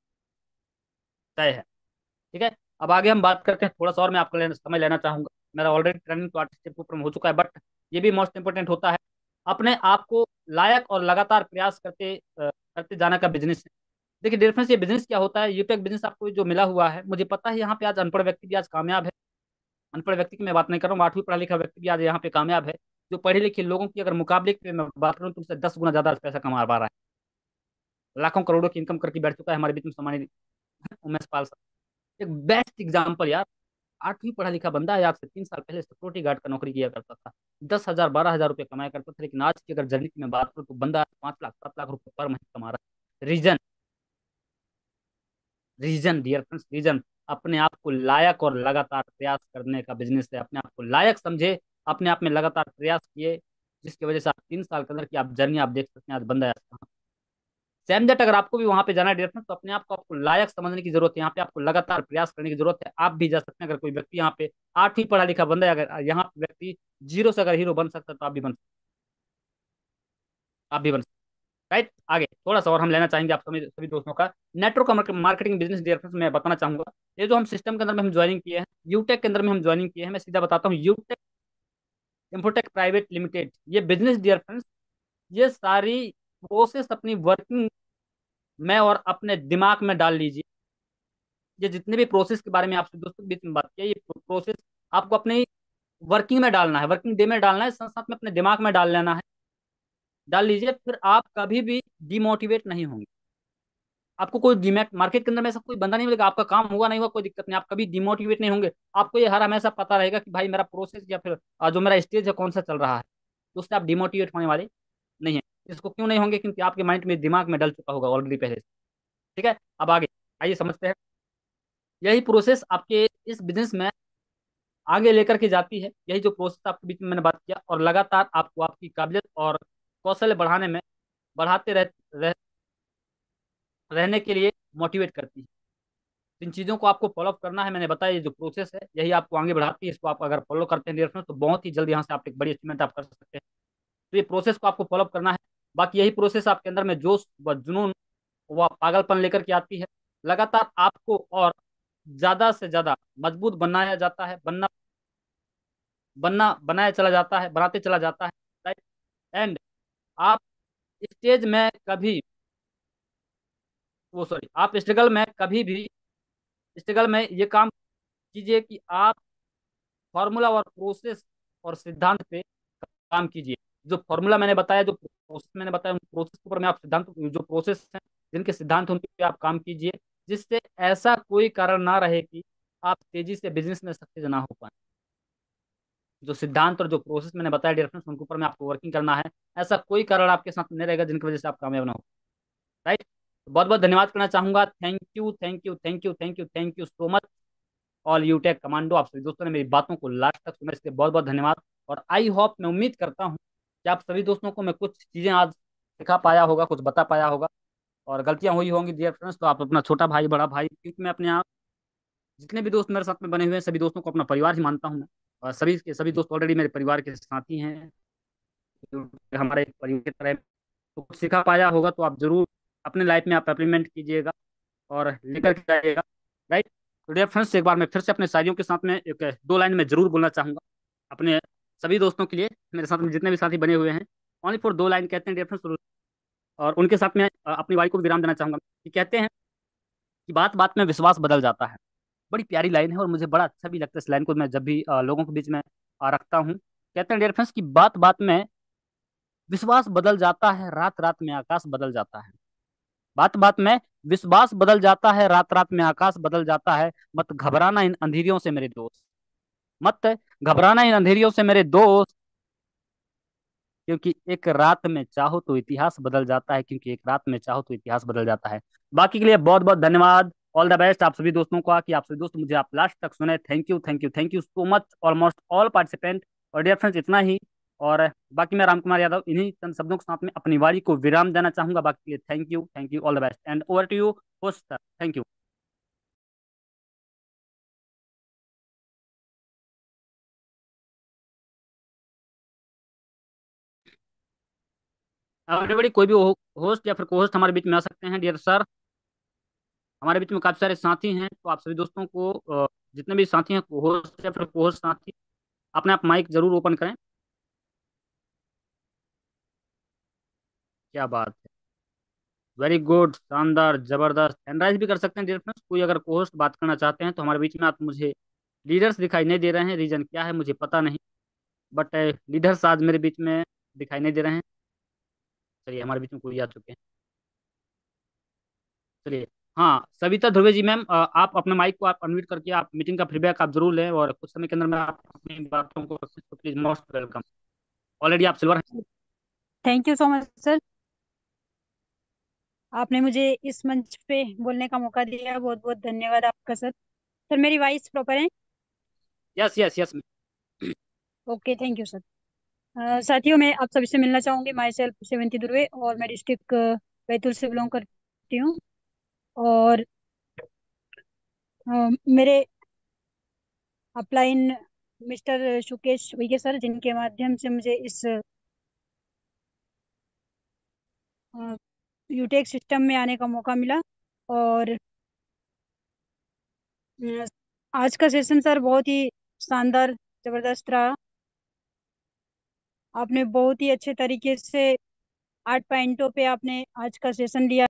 तय है। ठीक है, अब आगे हम बात करते हैं, थोड़ा सा और मैं आपका समय लेना चाहूंगा। मेरा ऑलरेडी ट्रेनिंग तो 8 स्टेप के ऊपर में हो चुका है, बट ये भी मोस्ट इंपोर्टेंट होता है, अपने आप को लायक और लगातार प्रयास करते जाने का बिजनेस है। देखिए डिफरेंस, ये बिजनेस क्या होता है, यूटेक बिजनेस आपको जो मिला हुआ है, मुझे पता है यहाँ पे आज अनपढ़ व्यक्ति भी आज कामयाब है। अनपढ़ व्यक्ति की मैं बात नहीं कर रहा हूँ, 8वीं पढ़ा लिखा व्यक्ति भी आज यहाँ पे कामयाब है। जो पढ़े लिखे लोगों की अगर मुकाबले की मैं बात करूँ तो उससे 10 गुना ज्यादा पैसा कमा पा रहा है, लाखों करोड़ों की इनकम करके बैठ चुका है हमारे बीच में सम्मानित उमेश पाल सर। एक बेस्ट एग्जाम्पल यार, 8वीं पढ़ा लिखा बंदा है, आज से 3 साल पहले सिक्योरिटी गार्ड का नौकरी किया करता था, 10,000 12,000 रुपये कमाया करता था, लेकिन आज की अगर जर्नी की मैं बात करूँ तो बंदा 5 लाख 7 लाख रुपये पर महीने कमा रहा है। Reason, reason dear friends, reason अपने आप को लायक और लगातार प्रयास करने का बिजनेस है। अपने आप को लायक समझे, अपने आप में लगातार प्रयास किए, जिसकी वजह से आप 3 साल के अंदर की आप जर्नी आप देख सकते हैं, आज बंदा है कहाँ। सेम दैट अगर आपको भी वहां पे जाना है डियर फ्रेंड्स, तो अपने आप को आपको लायक समझने की जरूरत है, यहाँ पे आपको लगातार प्रयास करने की जरूरत है। आप भी जा सकते हैं, अगर कोई व्यक्ति यहाँ पे 8वीं पढ़ा लिखा बंदा है, अगर यहाँ पे व्यक्ति जीरो से अगर हीरो बन सकता है तो आप भी बन सकते, आप भी बन सकते। राइट, आगे थोड़ा सा और हम लेना चाहेंगे आप सभी सभी दोस्तों का network marketing business dear friends, मैं बताना चाहूंगा। ये जो हम सिस्टम के अंदर में हम ज्वाइनिंग किए हैं, यूटेक के अंदर में हम ज्वाइनिंग किए हैं, मैं सीधा बताता हूँ, यूटेक इंफोटेक प्राइवेट लिमिटेड ये बिजनेस डियर फ्रेंड्स, ये सारी प्रोसेस अपनी वर्किंग में और अपने दिमाग में डाल लीजिए। ये जितने भी प्रोसेस के बारे में आपसे दोस्तों के बीच में बात किया, ये प्रोसेस आपको अपने वर्किंग में डालना है, वर्किंग डे में डालना है, साथ साथ में अपने दिमाग में डाल लेना है, डाल लीजिए, फिर आप कभी भी डिमोटिवेट नहीं होंगे। आपको कोई डीमैट मार्केट के अंदर में ऐसा कोई बंदा नहीं मिलेगा, आपका काम हुआ नहीं हुआ कोई दिक्कत नहीं, आप कभी डिमोटिवेट नहीं होंगे। आपको ये हर हमेशा पता रहेगा कि भाई मेरा प्रोसेस या फिर जो मेरा स्टेज है कौन सा चल रहा है, तो उससे आप डिमोटिवेट होने वाले नहीं है। इसको क्यों नहीं होंगे, क्योंकि आपके माइंड में दिमाग में डल चुका होगा ऑलरेडी पहले से। ठीक है, अब आगे आइए समझते हैं। यही प्रोसेस आपके इस बिजनेस में आगे लेकर के जाती है, यही जो प्रोसेस आपके बीच में मैंने बात किया, और लगातार आपको आपकी काबिलियत और कौशल बढ़ाने में बढ़ाते रहने के लिए मोटिवेट करती है। इन चीज़ों को आपको फॉलो करना है, मैंने बताया ये जो प्रोसेस है यही आपको आगे बढ़ाती है। इसको आप अगर फॉलो करते हैं डियर फ्रेंड्स, तो बहुत ही जल्द यहाँ से आप एक बड़ी अचीवमेंट आप कर सकते हैं। तो ये प्रोसेस को आपको फॉलो करना है। बाकी यही प्रोसेस आपके अंदर में जोश व जुनून व पागलपन लेकर के आती है। लगातार आपको और ज्यादा से ज्यादा मजबूत बनाया जाता है, बनना बनना बनाया चला जाता है, बनाते चला जाता है। राइट, एंड आप स्टेज में कभी वो सॉरी आप स्ट्रगल में ये काम कीजिए कि आप फॉर्मूला और प्रोसेस और सिद्धांत पे काम कीजिए। जो फॉर्मूला मैंने बताया, जो प्रोसेस मैंने बताया, उन प्रोसेस के ऊपर में आप सिद्धांत, जो प्रोसेस हैं जिनके सिद्धांत हैं, उन पे आप काम कीजिए, जिससे ऐसा कोई कारण ना रहे कि आप तेजी से बिजनेस में सक्सेस ना हो पाए। जो सिद्धांत और जो प्रोसेस मैंने बताया डियर फ्रेंड्स, उनके ऊपर में आपको वर्किंग करना है। ऐसा कोई कारण आपके साथ नहीं रहेगा जिनकी वजह से आप कामयाब ना हो। राइट। बहुत बहुत धन्यवाद करना चाहूंगा। Thank you, thank you, thank you, thank you, thank you so much all U Tech Commando. आप सभी दोस्तों ने मेरी बातों को लास्ट तक सुना, इसके बहुत बहुत धन्यवाद। और आई होप, मैं उम्मीद करता हूँ कि आप सभी दोस्तों को मैं कुछ चीज़ें आज सिखा पाया होगा, कुछ बता पाया होगा। और गलतियां हुई होंगी डियर फ्रेंड्स, तो आप अपना छोटा भाई, बड़ा भाई, क्योंकि मैं अपने आप जितने भी दोस्त मेरे साथ में बने हुए हैं, सभी दोस्तों को अपना परिवार ही मानता हूँ मैं। और सभी के सभी दोस्त ऑलरेडी मेरे परिवार के साथी हैं, जो हमारे एक परिवार की तरह। तो कुछ सिखा पाया होगा तो आप जरूर अपने लाइफ में आप इम्प्लीमेंट कीजिएगा और लेकर के आइएगा। राइट। तो डियर फ्रेंड्स, एक बार मैं फिर से अपने साथियों के साथ में एक दो लाइन में जरूर बोलना चाहूंगा अपने सभी दोस्तों के लिए। मेरे साथ में जितने भी साथी बने हुए हैं, ओनली फॉर दो लाइन कहते हैं डियर फ्रेंड्स। और उनके साथ में अपनी वाणी को भी विराम देना चाहूंगा कि कहते हैं कि बात बात में विश्वास बदल जाता है। बड़ी प्यारी लाइन है और मुझे बड़ा अच्छा भी लगता है इस लाइन को मैं जब भी लोगों के बीच में रखता हूँ। कहते हैं डियर फ्रेंड्स कि बात बात में विश्वास बदल जाता है, रात रात में आकाश बदल जाता है। बात बात में विश्वास बदल जाता है, रात रात में आकाश बदल जाता है। मत घबराना इन अंधेरियों से मेरे दोस्त, मत घबराना इन अंधेरियों से मेरे दोस्त, क्योंकि एक रात में चाहो तो इतिहास बदल जाता है, क्योंकि एक रात में चाहो तो इतिहास बदल जाता है। बाकी के लिए बहुत बहुत धन्यवाद। ऑल द बेस्ट आप सभी दोस्तों का कि आप सभी दोस्त मुझे आप लास्ट तक सुने। Thank you, thank you, thank you so much almost all participant. और डियर फ्रेंड्स, इतना ही। और बाकी मैं राम कुमार यादव इन्हीं चंद शब्दों के साथ में अपनी वाणी को विराम देना चाहूंगा। बाकी के लिए thank you, thank you, all the best and over to you host sir. Thank you. Everybody, कोई भी होस्ट या फिर को होस्ट हमारे बीच में आ सकते हैं डियर सर। हमारे बीच में काफी सारे साथी हैं, तो आप सभी दोस्तों को जितने भी साथी हैं, को होस्ट या फिर को होस्ट साथी, अपने आप माइक जरूर ओपन करें। क्या बात है, वेरी गुड, शानदार, जबरदस्त। हैंड भी कर सकते हैं डियर फ्रेंड्स। कोई अगर को होस्ट बात करना चाहते हैं तो हमारे बीच में आप, मुझे लीडर्स दिखाई नहीं दे रहे हैं, रीजन क्या है मुझे पता नहीं, बट लीडर्स आज मेरे बीच में दिखाई नहीं दे रहे हैं। चलिए, हमारे बीच में कोई आ चुके हैं। चलिए। हाँ, सविता ध्रुवे जी मैम, आप अपने माइक को आप अनम्यूट करके आप मीटिंग का फीडबैक आप जरूर लें और कुछ समय के अंदर में आप अपनी बातों को रखें, तो प्लीज मोस्ट वेलकम। ऑलरेडी आप सिल्वर हैं। Thank you so much sir, आपने मुझे इस मंच पे बोलने का मौका दिया, बहुत बहुत धन्यवाद आपका सर। सर मेरी वॉइस प्रॉपर है? Yes, yes, yes. Okay, thank you sir. साथियों, मैं आप सभी से मिलना चाहूंगी। माई सेल्फ सेवंती दुर्वे और मैं डिस्ट्रिक्ट बैतूल से बिलोंग करती हूँ। और मेरे अपलाइन मिस्टर सुकेश विगे सर, जिनके माध्यम से मुझे इस यूटेक सिस्टम में आने का मौका मिला। और अ, आज का सेशन सर बहुत ही शानदार, जबरदस्त रहा। आपने बहुत ही अच्छे तरीके से 8 पॉइंटों पे आपने आज का सेशन लिया।